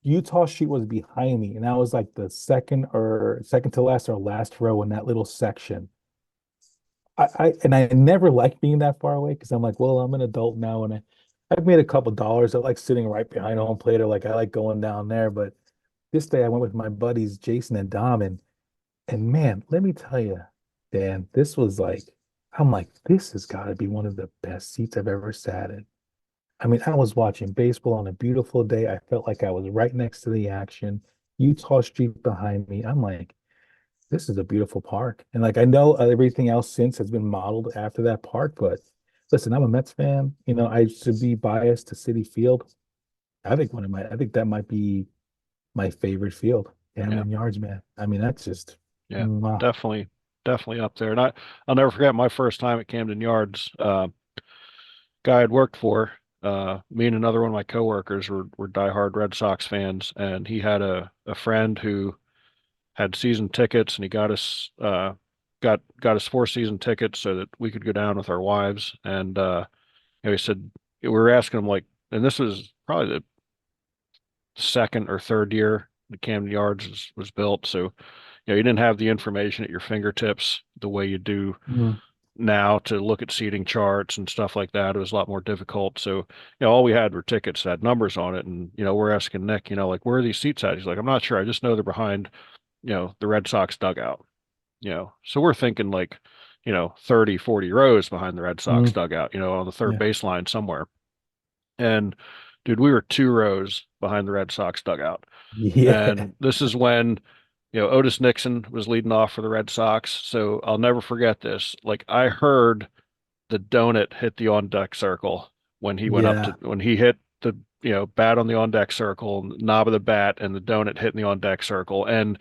Utah Street was behind me, and I was like the second to last or last row in that little section. I never liked being that far away because I'm like, well, I'm an adult now, and I've made a couple dollars. I like sitting right behind home plate, or like I like going down there. But this day I went with my buddies Jason and Dom, and man, let me tell you, Dan, this was like, I'm like, this has got to be one of the best seats I've ever sat in. I mean, I was watching baseball on a beautiful day. I felt like I was right next to the action. Utah Street behind me. I'm like, this is a beautiful park. And like I know everything else since has been modeled after that park, but listen, I'm a Mets fan. I should be biased to City Field. I think that might be my favorite field. Yeah, Camden Yards, man. I mean, that's just yeah, mwah. definitely, definitely up there. And I'll never forget my first time at Camden Yards. Guy I'd worked for, me and another one of my coworkers were diehard Red Sox fans, and he had a friend who had season tickets, and he got us got us 4 season tickets so that we could go down with our wives. And he said we were asking him like, and this was probably the second or third year the Camden Yards was built, so you didn't have the information at your fingertips the way you do Mm. now to look at seating charts and stuff like that. It was a lot more difficult. So, all we had were tickets that had numbers on it. And, we're asking Nick, like, where are these seats at? He's like, I'm not sure. I just know they're behind, the Red Sox dugout, So we're thinking like, 30, 40 rows behind the Red Sox Mm. dugout, on the third Yeah. baseline somewhere. And dude, we were 2 rows behind the Red Sox dugout. Yeah. And this is when, Otis Nixon was leading off for the Red Sox. So I'll never forget this. Like I heard the donut hit the on deck circle when he went up to Yeah. when he hit the bat on the on deck circle, knob of the bat, and the donut hitting the on deck circle. And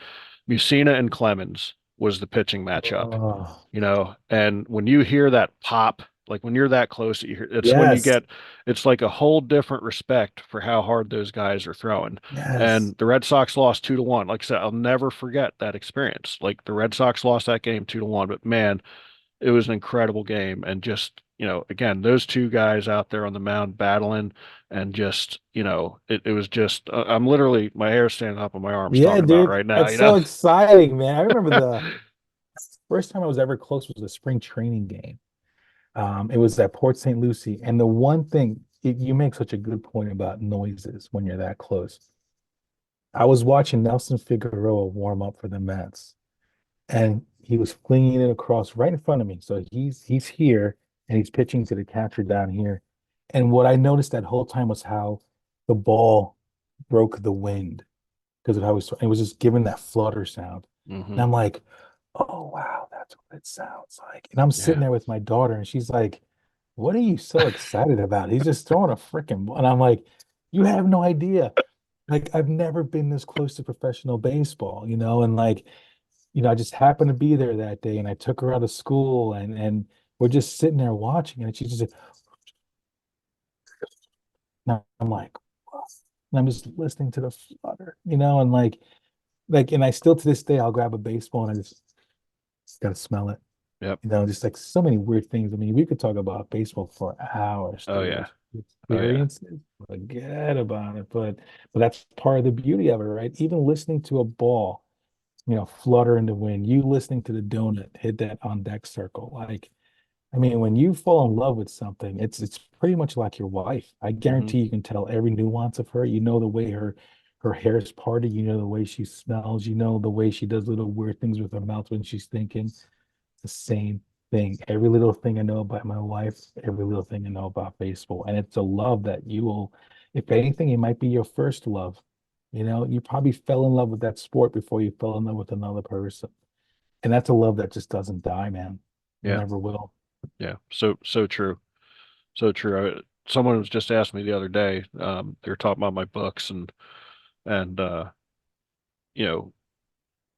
Mussina and Clemens was the pitching matchup, Oh, and when you hear that pop, like when you're that close, it's when you yes. get, it's like a whole different respect for how hard those guys are throwing. Yes. And the Red Sox lost 2-1. Like I said, I'll never forget that experience. Like the Red Sox lost that game 2-1, but man, it was an incredible game. And just, again, those two guys out there on the mound battling and just, it was just, I'm literally, my hair standing up on my arms Yeah, talking about dude. right now, That's so exciting, man. I remember the first time I was ever close was a spring training game. It was at Port St. Lucie. And the one thing, you make such a good point about noises when you're that close. I was watching Nelson Figueroa warm up for the Mets, and he was flinging it across right in front of me. So he's here and he's pitching to the catcher down here. And what I noticed that whole time was how the ball broke the wind because of how it was just giving that flutter sound. And hmm I'm like, oh wow, that's what it sounds like. And I'm sitting Yeah. there with my daughter, and she's like, what are you so excited about? He's just throwing a freaking ball. And I'm like, you have no idea. Like I've never been this close to professional baseball, and like I just happened to be there that day, and I took her out of school, and we're just sitting there watching, and she just said, and I'm like, "What?" And I'm just listening to the flutter, and and I still to this day I'll grab a baseball and I just gotta smell it, Yep. just like so many weird things. I mean, we could talk about baseball for hours, Oh dude. yeah. Oh yeah. Experiences, forget about it. But that's part of the beauty of it, right? Even listening to a ball flutter in the wind, you listening to the donut hit that on deck circle. Like, I mean, when you fall in love with something, it's pretty much like your wife. I hmm guarantee you can tell every nuance of her. You know the way her hair is parted, you know the way she smells, you know the way she does little weird things with her mouth when she's thinking. It's the same thing. Every little thing I know about my wife, every little thing I know about baseball. And it's a love that you will, if anything, it might be your first love. You probably fell in love with that sport before you fell in love with another person. And that's a love that just doesn't die, man. Yeah. Never will. Yeah. So true. So true. Someone was just asked me the other day, they were talking about my books and you know,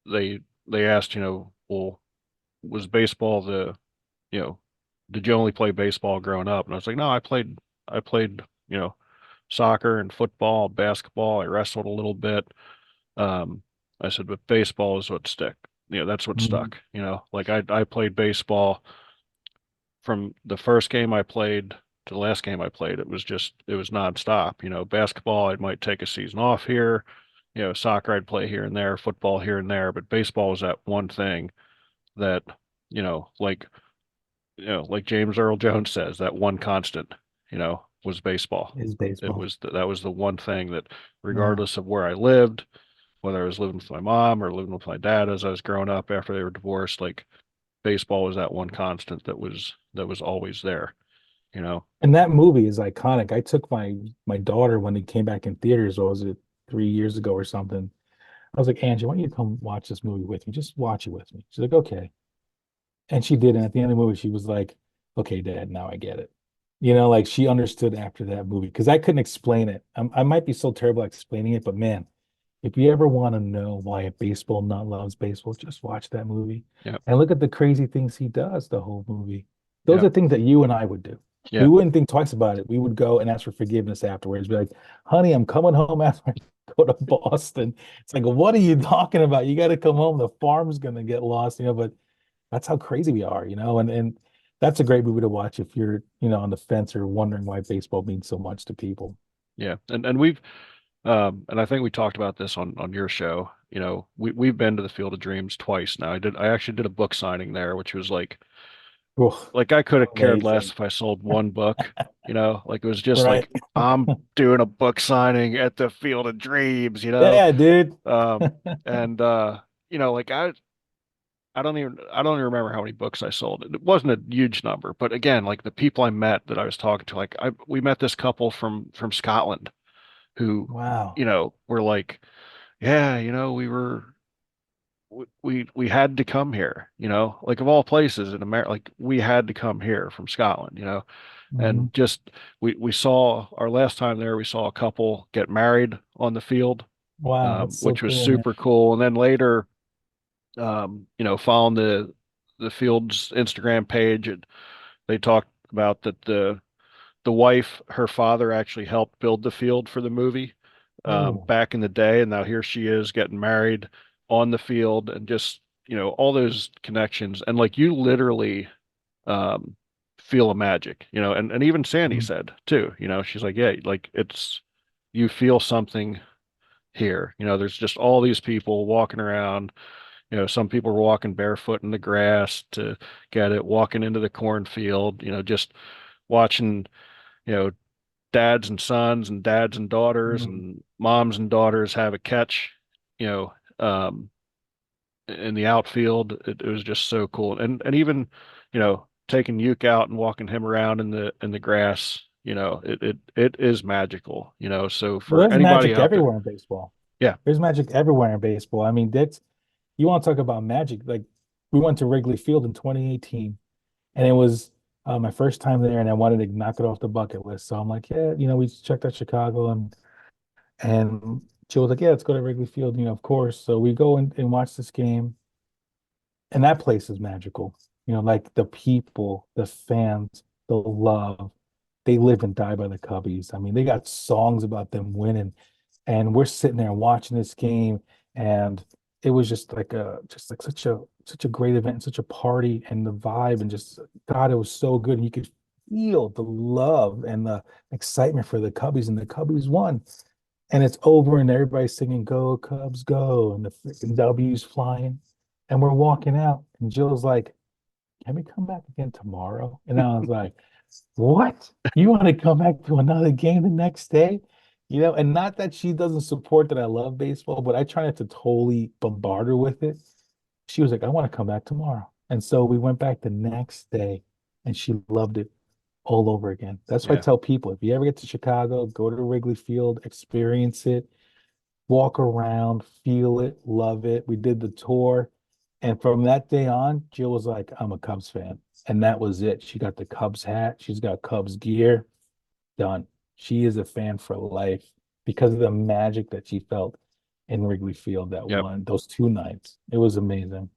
they they asked, well, was baseball you know, did you only play baseball growing up? And I was like, no, I played, soccer and football, basketball. I wrestled a little bit. Um, I said, but baseball is what stick. That's what Mhm. stuck. Like I played baseball from the first game I played to the last game I played. It was nonstop. Basketball, I might take a season off here. Soccer, I'd play here and there, football here and there, but baseball was that one thing that, you know, like, like James Earl Jones says, that one constant, was baseball. Is baseball. That was the one thing that, Yeah. regardless of where I lived, whether I was living with my mom or living with my dad as I was growing up after they were divorced, like baseball was that one constant that was always there, you know. And that movie is iconic. I took my daughter when it came back in theaters, what was it, 3 years ago or something? I was like, Angie, why don't you come watch this movie with me? Just watch it with me. She's like, okay. And she did. And at the end of the movie, she was like, okay, Dad, now I get it. Like she understood after that movie because I couldn't explain it. I might be so terrible at explaining it, but man, if you ever want to know why a baseball nut loves baseball, just watch that movie Yep. and look at the crazy things he does the whole movie. Those Yep. are things that you and I would do. We Yep. wouldn't think twice about it. We would go and ask for forgiveness afterwards. Be like, honey, I'm coming home after I go to Boston. It's like, what are you talking about? You got to come home. The farm's gonna get lost, but that's how crazy we are, and that's a great movie to watch if you're, on the fence or wondering why baseball means so much to people. Yeah. And we've and I think we talked about this on your show. We've been to the Field of Dreams twice now. I actually did a book signing there, which was Oh, like I could have cared less amazing. if I sold one book, like it was just Right. like I'm doing a book signing at the Field of Dreams. Yeah, dude. And like I don't even remember how many books I sold. It wasn't a huge number, but again, like the people I met that I was talking to, like we met this couple from Scotland who, Wow. were like, yeah, we had to come here, like of all places in America, like we had to come here from Scotland, Hmm. and just we saw our last time there, we saw a couple get married on the field, Wow, that's so which was cool, man. super cool. And then later, following the field's Instagram page, and they talked about that the wife, her father actually helped build the field for the movie Oh, back in the day, and now here she is getting married on the field, and just all those connections, and like you literally um, feel a magic, and even Sandy mhm. said too, she's like, yeah, like it's you feel something here, there's just all these people walking around, some people were walking barefoot in the grass to get it, walking into the cornfield, just watching, you know, dads and sons and dads and daughters Mm. and moms and daughters have a catch, you know, um, in the outfield. It was just so cool. And even, taking Uke out and walking him around in the grass, it is magical, So Well, for there's anybody magic out there, everywhere in baseball. yeah, There's magic everywhere in baseball. I mean, that's you want to talk about magic. Like we went to Wrigley Field in 2018, and it was my first time there, and I wanted to knock it off the bucket list. So I'm like, yeah, we checked out Chicago, and Joe was like, yeah, let's go to Wrigley Field, of course. So we go and watch this game, and that place is magical. Like the people, the fans, the love, they live and die by the Cubbies. I mean, they got songs about them winning, and we're sitting there watching this game, and it was just like such a great event, and such a party, and the vibe, and just God, it was so good. And you could feel the love and the excitement for the Cubbies, and the Cubbies won. And it's over, and everybody's singing "Go Cubs, go!" and the freaking W's flying, and we're walking out, and Jill's like, "Can we come back again tomorrow?" And I was like, "What? You want to come back to another game the next day?" And not that she doesn't support that I love baseball, but I try not to totally bombard her with it. She was like, "I want to come back tomorrow." And so we went back the next day, and she loved it all over again. That's why I yeah, tell people, if you ever get to Chicago, go to Wrigley Field, experience it, walk around, feel it, love it. We did the tour. And from that day on, Jill was like, I'm a Cubs fan. And that was it. She got the Cubs hat, she's got Cubs gear, done. She is a fan for life because of the magic that she felt in Wrigley Field that yep, one, those 2 nights. It was amazing.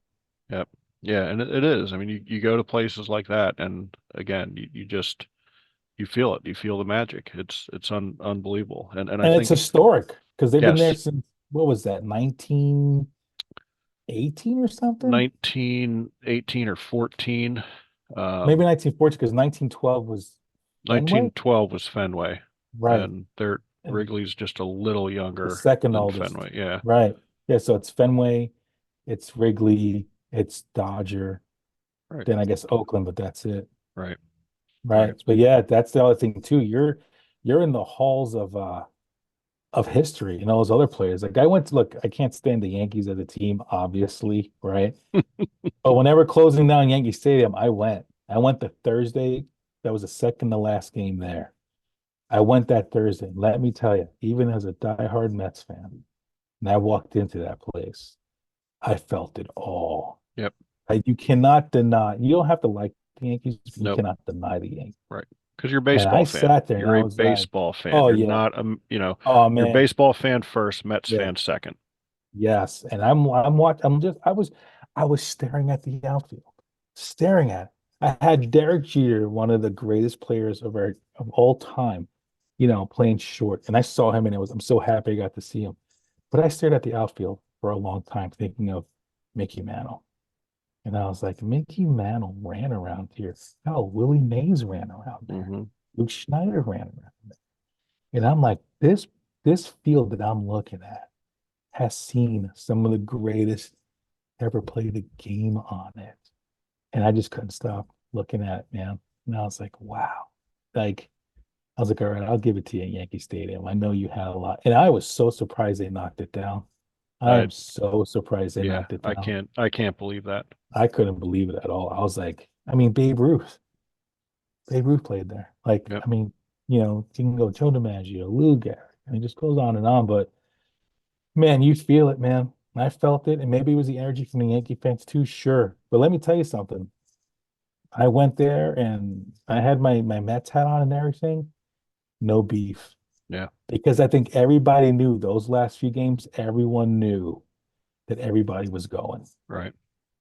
yep, yeah, and it is. I mean, you go to places like that, and again, you just you feel it. You feel the magic. It's unbelievable. And I And it's think historic because they've been there yes, since, what was that, 1918 or something? 1918 or 14. Maybe Um, 1914 because 1912 was Fenway? 1912 was Fenway, Right. and their And Wrigley's just a little the younger second than oldest. Fenway. Yeah, Right. Yeah, so it's Fenway, it's Wrigley, it's Dodger, right, then I guess Oakland, but that's it. right, right. Right. But yeah, that's the other thing too. You're in the halls of history and all those other players. Like I went to look, I can't stand the Yankees as a team, obviously, right? But whenever closing down Yankee Stadium, I went. I went the Thursday. That was the second to last game there. I went that Thursday. Let me tell you, even as a diehard Mets fan, and I walked into that place, I felt it all. Yep. Like you cannot deny. You don't have to like the Yankees, but you Nope. cannot deny the Yankees. Right. Because you're a And I baseball fan. sat there and You're I a was like, baseball fan. "Oh You're yeah, not oh you're a man, baseball fan first, Mets yeah, fan second. yes." And I'm watching. I was staring at the outfield, staring at it. I had Derek Jeter, one of the greatest players of all time, playing short, and I saw him, and I'm so happy I got to see him. But I stared at the outfield for a long time thinking of Mickey Mantle. And I was like, Mickey Mantle ran around here. Hell, Willie Mays ran around there. Hmm. Luke Schneider ran around there. And I'm like, this field that I'm looking at has seen some of the greatest ever play the game on it. And I just couldn't stop looking at it, man. And I was like, wow. Like, I was like, all right, I'll give it to you at Yankee Stadium. I know you had a lot. And I was so surprised they knocked it down. I I am so surprised they Yeah, knocked it down. I can't believe that. I couldn't believe it at all. I was like, I mean, Babe Ruth played there. Like, Yep. I mean, you can go Joe DiMaggio, Lou Gehrig, and it just goes on and on. But man, you feel it, man. I felt it, and maybe it was the energy from the Yankee fans too, sure. But let me tell you something. I went there and I had my Mets hat on and everything. No beef. Yeah. Because I think everybody knew those last few games, everyone knew that everybody was going. Right.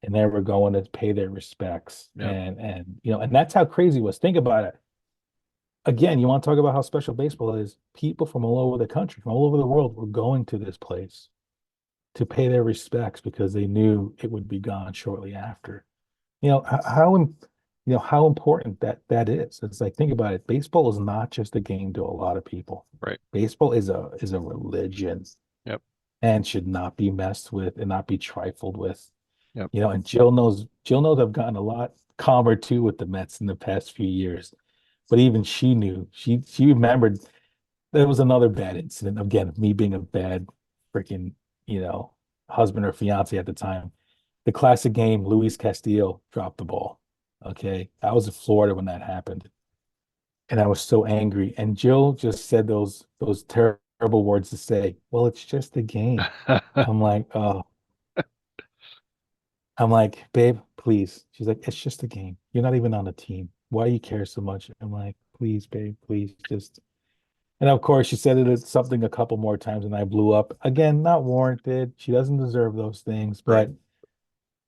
And they were going to pay their respects. Yep. And that's how crazy it was. Think about it. Again, you want to talk about how special baseball is. People from all over the country, from all over the world were going to this place to pay their respects because they knew it would be gone shortly after. How important that is. It's like, think about it. Baseball is not just a game to a lot of people. Right. Baseball is a religion Yep. and should not be messed with and not be trifled with. Yep. And Jill knows I've gotten a lot calmer too with the Mets in the past few years. But even she knew. She remembered there was another bad incident. Again, me being a bad freaking, husband or fiance at the time. The classic game, Luis Castillo dropped the ball. Okay. I was in Florida when that happened. And I was so angry. And Jill just said those terrible words to say, well, it's just a game. I'm like, oh, I'm like, babe, please. She's like, it's just a game. You're not even on the team. Why do you care so much? I'm like, please, babe, please, just. And of course, she said it something a couple more times, and I blew up. Again, not warranted. She doesn't deserve those things. Right. But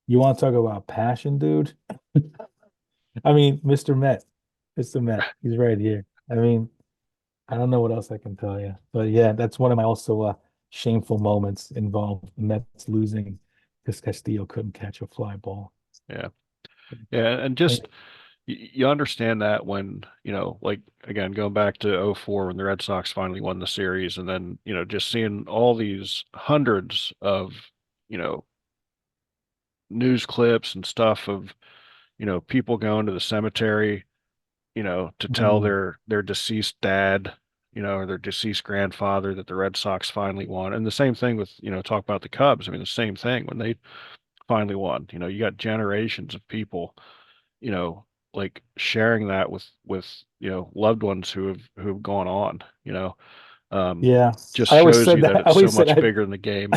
you want to talk about passion, dude? I mean, Mr. Met, he's right here. I mean, I don't know what else I can tell you, but yeah, that's one of my also shameful moments involved. The Mets losing because Castillo couldn't catch a fly ball. Yeah. Yeah. And just you understand that when, like again, going back to '04 when the Red Sox finally won the series, and then, just seeing all these hundreds of, you know, news clips and stuff of, people going to the cemetery, to tell Mm, their deceased dad, or their deceased grandfather that the Red Sox finally won. And the same thing with, talk about the Cubs. I mean, the same thing when they finally won. You got generations of people, you know, like sharing that with, loved ones who have gone on, um, yeah, just I always shows said you that that. I it's so always said much bigger than the game.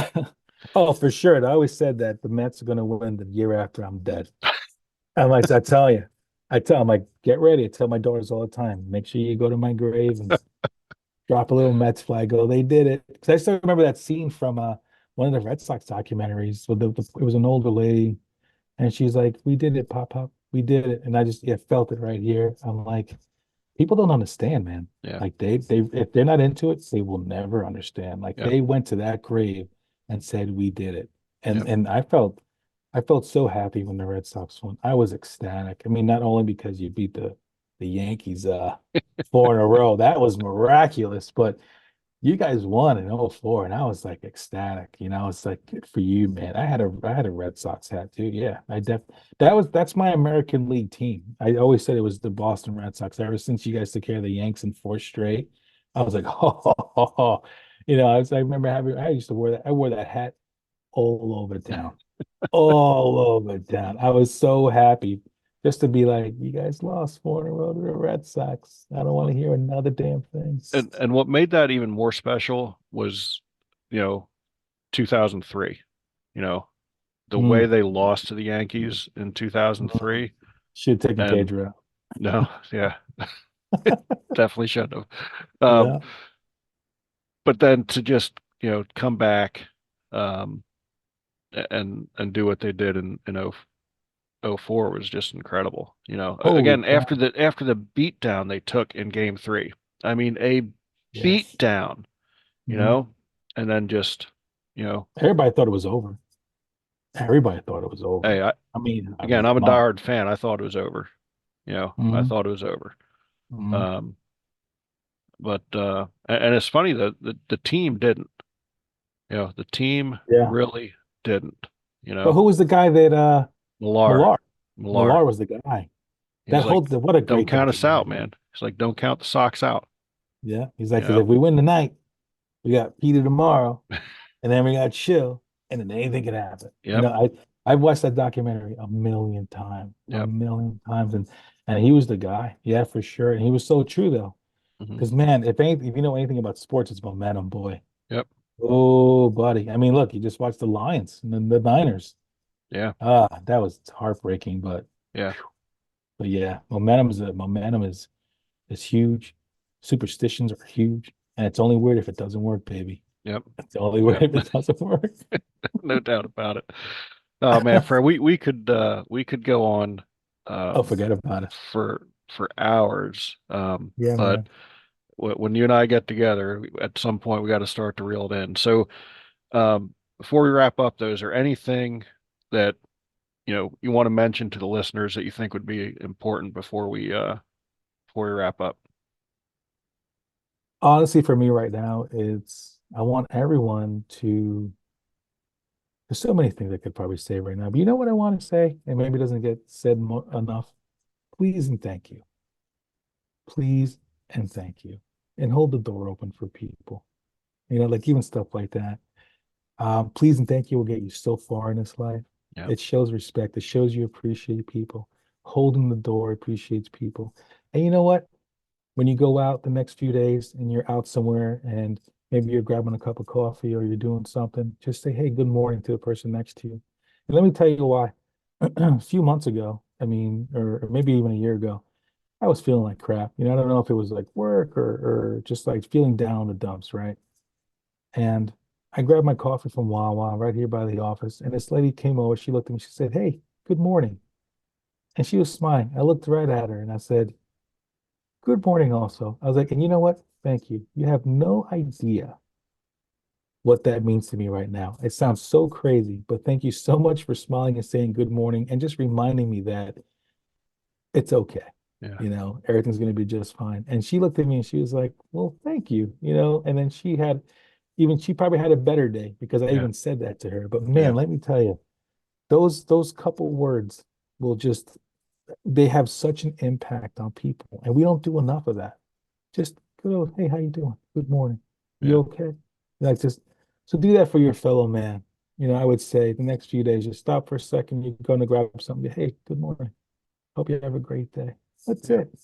oh, for sure. I always said that the Mets are going to win the year after I'm dead. I'm like, I tell you, I'm like, get ready. I tell my daughters all the time, make sure you go to my grave and drop a little Mets flag. Go, they did it. Because I still remember that scene from one of the Red Sox documentaries. With it was an older lady, and she's like, "We did it, Pop Pop. We did it." And I just felt it right here. I'm like, people don't understand, man. Yeah. Like they if they're not into it, they will never understand. Like Yep. they went to that grave and said, "We did it." And Yep. and I felt so happy when the Red Sox won. I was ecstatic. I mean, not only because you beat the Yankees four in a row, that was miraculous, but you guys won in '04, and I was like ecstatic. It's like good for you, man. I had a Red Sox hat too. Yeah, that's my American League team. I always said it was the Boston Red Sox. Ever since you guys took care of the Yanks in four straight, I was like, oh. I remember I used to wear that. I wore that hat all over town, all over town. I was so happy just to be like, you guys lost four in a row to the Red Sox. I don't want to hear another damn thing. And what made that even more special was, you know, 2003, you know, the way Mm. they lost to the Yankees in 2003. Should have taken And Pedro. no, yeah, definitely should have. Um, Yeah. but then to just, come back, um, and do what they did in '04 was just incredible. Holy Again, cow. after the beatdown they took in game three. I mean, a Yes. beatdown, you Mhm. know, and then just, you know, Everybody thought it was over. Everybody thought it was over. hey, I again, mean, I'm a come on. diehard fan. I thought it was over. I Hmm. thought it was over. Hmm. Um, but and it's funny that the team didn't. The team Yeah. really didn't. You But know, who was the guy that Millar, Millar? Millar. Millar was the guy. He's like, What a don't great count us out, documentary. man. He's like, don't count the socks out. Yeah. He's You like, because know, if we win tonight, we got Peter tomorrow, and then we got Chill, and then anything could happen. yep, I've watched that documentary a yep, million times, and he was the guy. Yeah, for sure. And he was so true though. hmm, Because man, if you know anything about sports, it's momentum, boy. yep, Oh, buddy. I mean, look, you just watched the Lions and then the Niners. yeah, Ah, that was heartbreaking, yeah, but yeah, momentum is huge. Superstitions are huge, and it's only weird if it doesn't work, baby. yep, It's only weird yep. if it doesn't work. No doubt about it. Oh man, Fred, we could go on Oh, um forget about it. for hours. Yeah, But man. when you and I get together, at some point we got to start to reel it in. So before we wrap up, though, is there anything that you want to mention to the listeners that you think would be important before we wrap up? Honestly, for me right now, it's I want everyone to. There's so many things I could probably say right now, but you know what I want to say, and maybe it doesn't get said mo enough. Please and thank you. Please and thank you, and hold the door open for people. Like even stuff like that. Please and thank you will get you so far in this life. Yeah, It shows respect. It shows you appreciate people. Holding the door appreciates people. And you know what? When you go out the next few days and you're out somewhere and maybe you're grabbing a cup of coffee or you're doing something, just say, hey, good morning to the person next to you. And let me tell you why. A few months ago, I mean, or maybe even a year ago, I was feeling like crap. I don't know if it was like work or just like feeling down in the dumps, right? And I grabbed my coffee from Wawa right here by the office. And this lady came over. She looked at me. She said, hey, good morning. And she was smiling. I looked right at her and I said, good morning also. I was like, and you know what? Thank you. You have no idea what that means to me right now. It sounds so crazy, but thank you so much for smiling and saying good morning and just reminding me that it's okay. yeah, Everything's going to be just fine. And she looked at me and she was like, well, thank you, and then she probably had a better day because I yeah, even said that to her. But yeah, man, let me tell you, those couple words will just they have such an impact on people. And we don't do enough of that. Just go, hey, how you doing? Good morning. You yeah, okay? Like just so do that for your fellow man. I would say the next few days, just stop for a second. You're going to grab something. Hey, good morning. Hope you have a great day. That's yeah, it.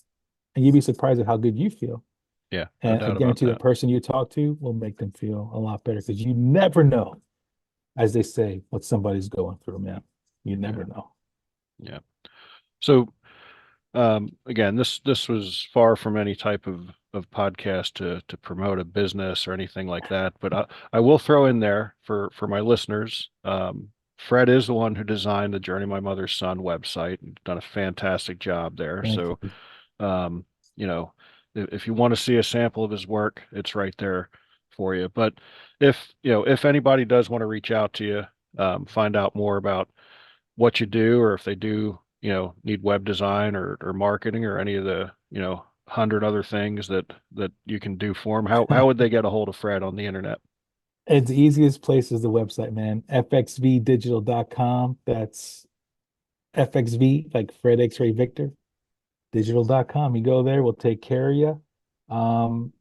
And you'd be surprised at how good you feel. yeah. No And I doubt about guarantee the that. person you talk to will make them feel a lot better because you never know, as they say, what somebody's going through, man. You Yeah, never know. yeah. So again, this was far from any type of podcast to promote a business or anything like that. But I will throw in there for my listeners. Fred is the one who designed the Journey My Mother's Son website and done a fantastic job there. Thank So you. um, you know, if you want to see a sample of his work, it's right there for you. But if anybody does want to reach out to you, find out more about what you do, or if they do, need web design or marketing or any of the, 100 other things that you can do for them, how would they get a hold of Fred on the internet? It's the easiest place is the website, man. FXVdigital.com. That's FXV, like Fred X-Ray Victor, digital.com. You go there, we'll take care of you. And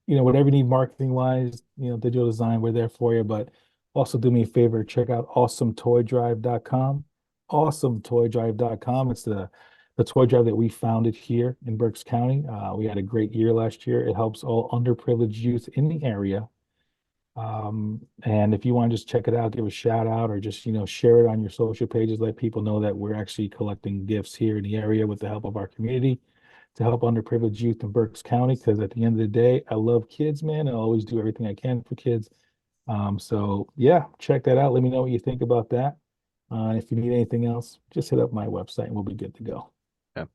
whatever you need marketing wise, digital design, we're there for you. But also do me a favor, check out awesometoydrive.com. Awesometoydrive.com. It's the toy drive that we founded here in Berks County. We had a great year last year. It helps all underprivileged youth in the area. And if you want to just check it out, give a shout out or just, share it on your social pages, let people know that we're actually collecting gifts here in the area with the help of our community to help underprivileged youth in Berks County. Because at the end of the day, I love kids, man. I always do everything I can for kids. So yeah, check that out. Let me know what you think about that. If you need anything else, just hit up my website and we'll be good to go. Yeah.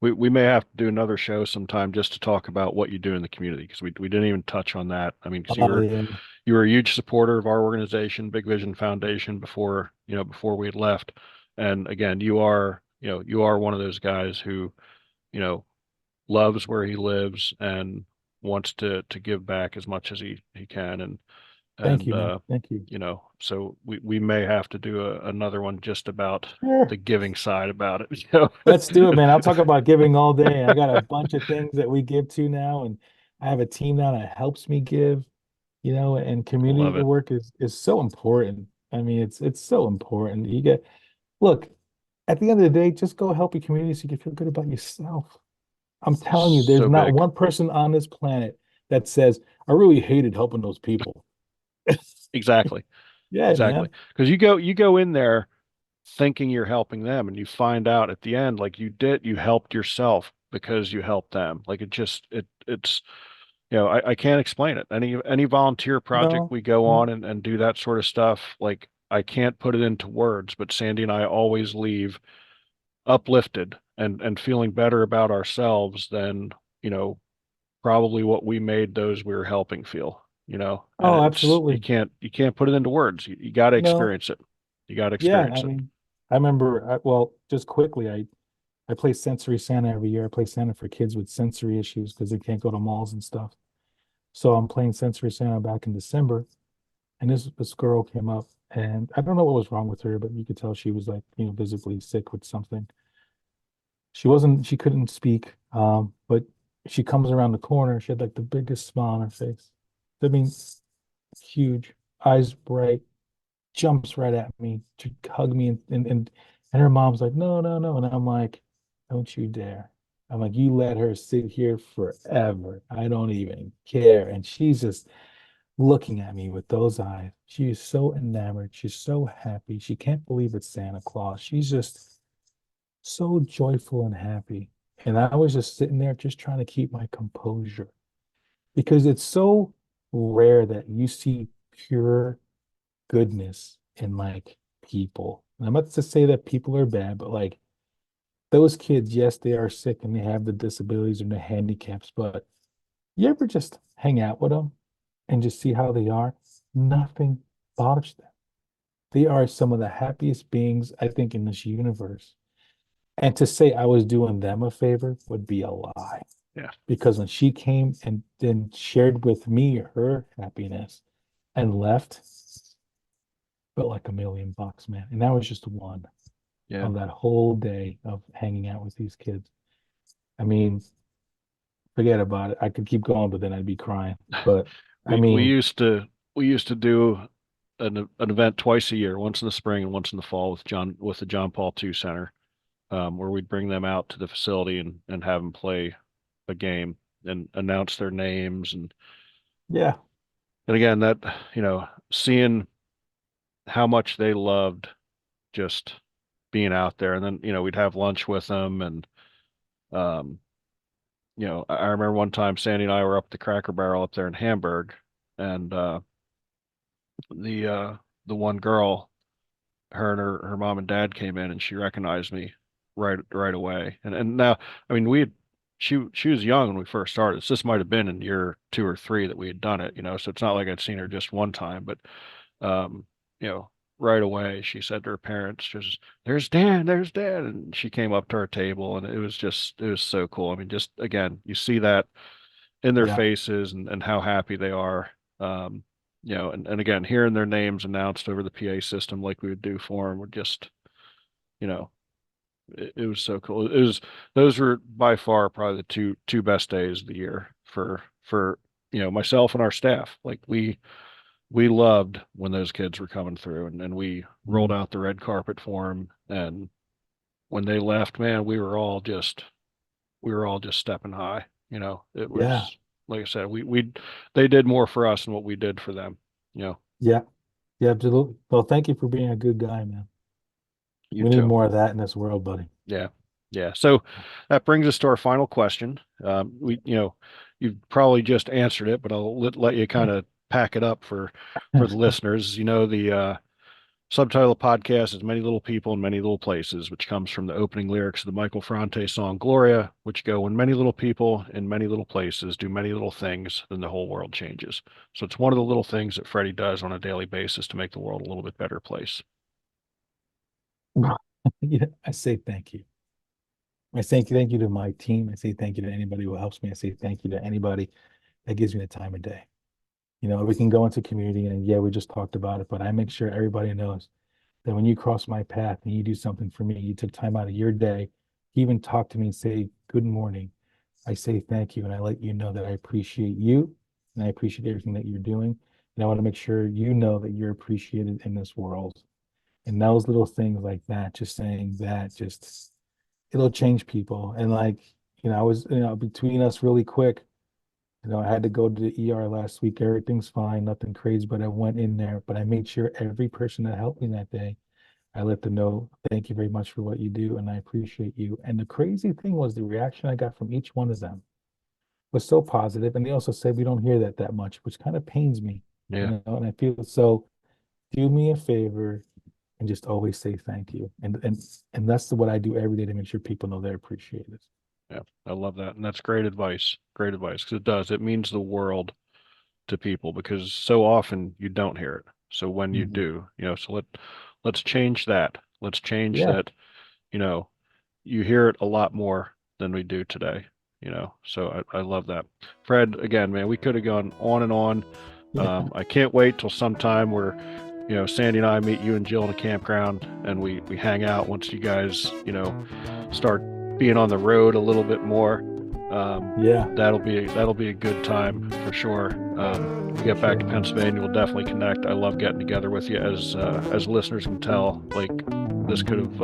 We may have to do another show sometime just to talk about what you do in the community because we didn't even touch on that. I mean, because you Oh were yeah. you were a huge supporter of our organization, Big Vision Foundation, before, before we had left. And again, you are one of those guys who, you know, loves where he lives and wants to give back as much as he can. Thank And you, man. Thank you. so we may have to do another one just about Sure. the giving side about it. Let's do it, man. I'll talk about giving all day. I got a bunch of things that we give to now, and I have a team now that helps me give, and Love community it. work is so important. I mean, it's so important. Look, at the end of the day, just go help your community so you can feel good about yourself. I'm telling you, there's So not big. one person on this planet that says, I really hated helping those people. Exactly. Yeah, Exactly. man. Because you go in there thinking you're helping them and you find out at the end like you helped yourself because you helped them. Like it's I can't explain it. Any volunteer project No, we go no. on and do that sort of stuff, like I can't put it into words, but Sandy and I always leave uplifted and feeling better about ourselves than, you know, probably what we made those we were helping feel, and Oh, it's absolutely. you can't put it into words. You got to No. experience it. You got to Yeah, experience I it. mean, I remember, well, just quickly, I play Sensory Santa every year. I play Santa for kids with sensory issues because they can't go to malls and stuff. So I'm playing Sensory Santa back in December, and this girl came up, and I don't know what was wrong with her, but you could tell she was like, visibly sick with something. She couldn't speak, but she comes around the corner. She had like the biggest smile on her face. I mean, huge, eyes bright, jumps right at me to hug me, and her mom's like, no, no, no. And I'm like, don't you dare. I'm like, you let her sit here forever. I don't even care. And she's just looking at me with those eyes. She is so enamored. She's so happy. She can't believe it's Santa Claus. She's just so joyful and happy. And I was just sitting there just trying to keep my composure because it's so rare that you see pure goodness in like people. And I'm not to say that people are bad, but like those kids, yes, they are sick and they have the disabilities and the handicaps, but you ever just hang out with them and just see how they are? Nothing bothers them. They are some of the happiest beings, I think, in this universe. And to say I was doing them a favor would be a lie. Yeah. Because when she came and then shared with me her happiness and left, felt like $1 million, man. And that was just one Yeah. of that whole day of hanging out with these kids. I mean, forget about it. I could keep going, but then I'd be crying. But I We mean, used to do an event twice a year, once in the spring and once in the fall with the John Paul II Center, where we'd bring them out to the facility and have them play a game and announce their names yeah, and again that, seeing how much they loved just being out there, and then we'd have lunch with them, and um I remember one time Sandy and I were up the Cracker Barrel up there in Hamburg, and the uh the one girl, her and her mom and dad came in and she recognized me right away. And now, I mean, she was young when we first started. So this might have been in year two or three that we had done it, so it's not like I'd seen her just one time, but um, you know, right away she said to her parents, just there's Dan, and she came up to our table, and it was so cool. I mean, just again, you see that in their yeah, faces and how happy they are. Um, and again, hearing their names announced over the PA system like we would do for them would just, you know, it was so cool. Those were by far probably the two best days of the year for myself and our staff. Like we loved when those kids were coming through, and we rolled mm, out the red carpet for them. And when they left, man, we were all just stepping high. It yeah, was, like I said, they did more for us than what we did for them. yeah, yeah, absolutely. Well, thank you for being a good guy, man. You We need too. more of that in this world, buddy. Yeah. Yeah. So that brings us to our final question. You've probably just answered it, but I'll let you kind of pack it up for the listeners. Subtitle of the podcast is Many Little People in Many Little Places, which comes from the opening lyrics of the Michael Franti song Gloria, which go, when many little people in many little places do many little things, then the whole world changes. So it's one of the little things that Freddie does on a daily basis to make the world a little bit better place. Yeah, I say thank you. I say thank you to my team. I say thank you to anybody who helps me. I say thank you to anybody that gives me the time of day. We can go into community and yeah, we just talked about it, but I make sure everybody knows that when you cross my path and you do something for me, you took time out of your day, even talk to me and say good morning. I say thank you and I let you know that I appreciate you and I appreciate everything that you're doing. And I want to make sure you know that you're appreciated in this world. And those little things like that, just saying that, just it'll change people. And like, I was, between us really quick, I had to go to the ER last week. Everything's fine, nothing crazy, but I went in there, but I made sure every person that helped me that day, I let them know, thank you very much for what you do, and I appreciate you. And the crazy thing was the reaction I got from each one of them was so positive. And they also said we don't hear that much, which kind of pains me, Yeah. and I feel so. Do me a favor and just always say thank you. And that's what I do every day to make sure people know they're appreciated. Yeah. I love that. And that's great advice. Great advice. Because it does. It means the world to people because so often you don't hear it. So when you Mhm. do, so let's change that. Let's change Yeah, that, you know, you hear it a lot more than we do today, so I love that. Fred, again, man, we could have gone on and on. yeah, I can't wait till sometime where, Sandy and I meet you and Jill in a campground and we hang out once you guys, start being on the road a little bit more. yeah, That'll be a good time for sure. We get back sure. to Pennsylvania, we'll definitely connect. I love getting together with you, as listeners can tell. Like this could have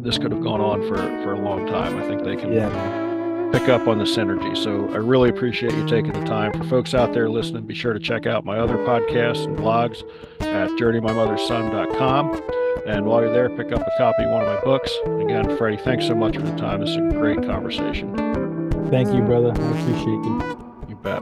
this could have gone on for a long time. I think they Yeah, can man. pick up on the synergy. So I really appreciate you taking the time. For folks out there listening, be sure to check out my other podcasts and blogs at journeymymotherson.com. And while you're there, pick up a copy of one of my books. Again, Freddie, thanks so much for the time. This is a great conversation. Thank you, brother. I appreciate you. You bet.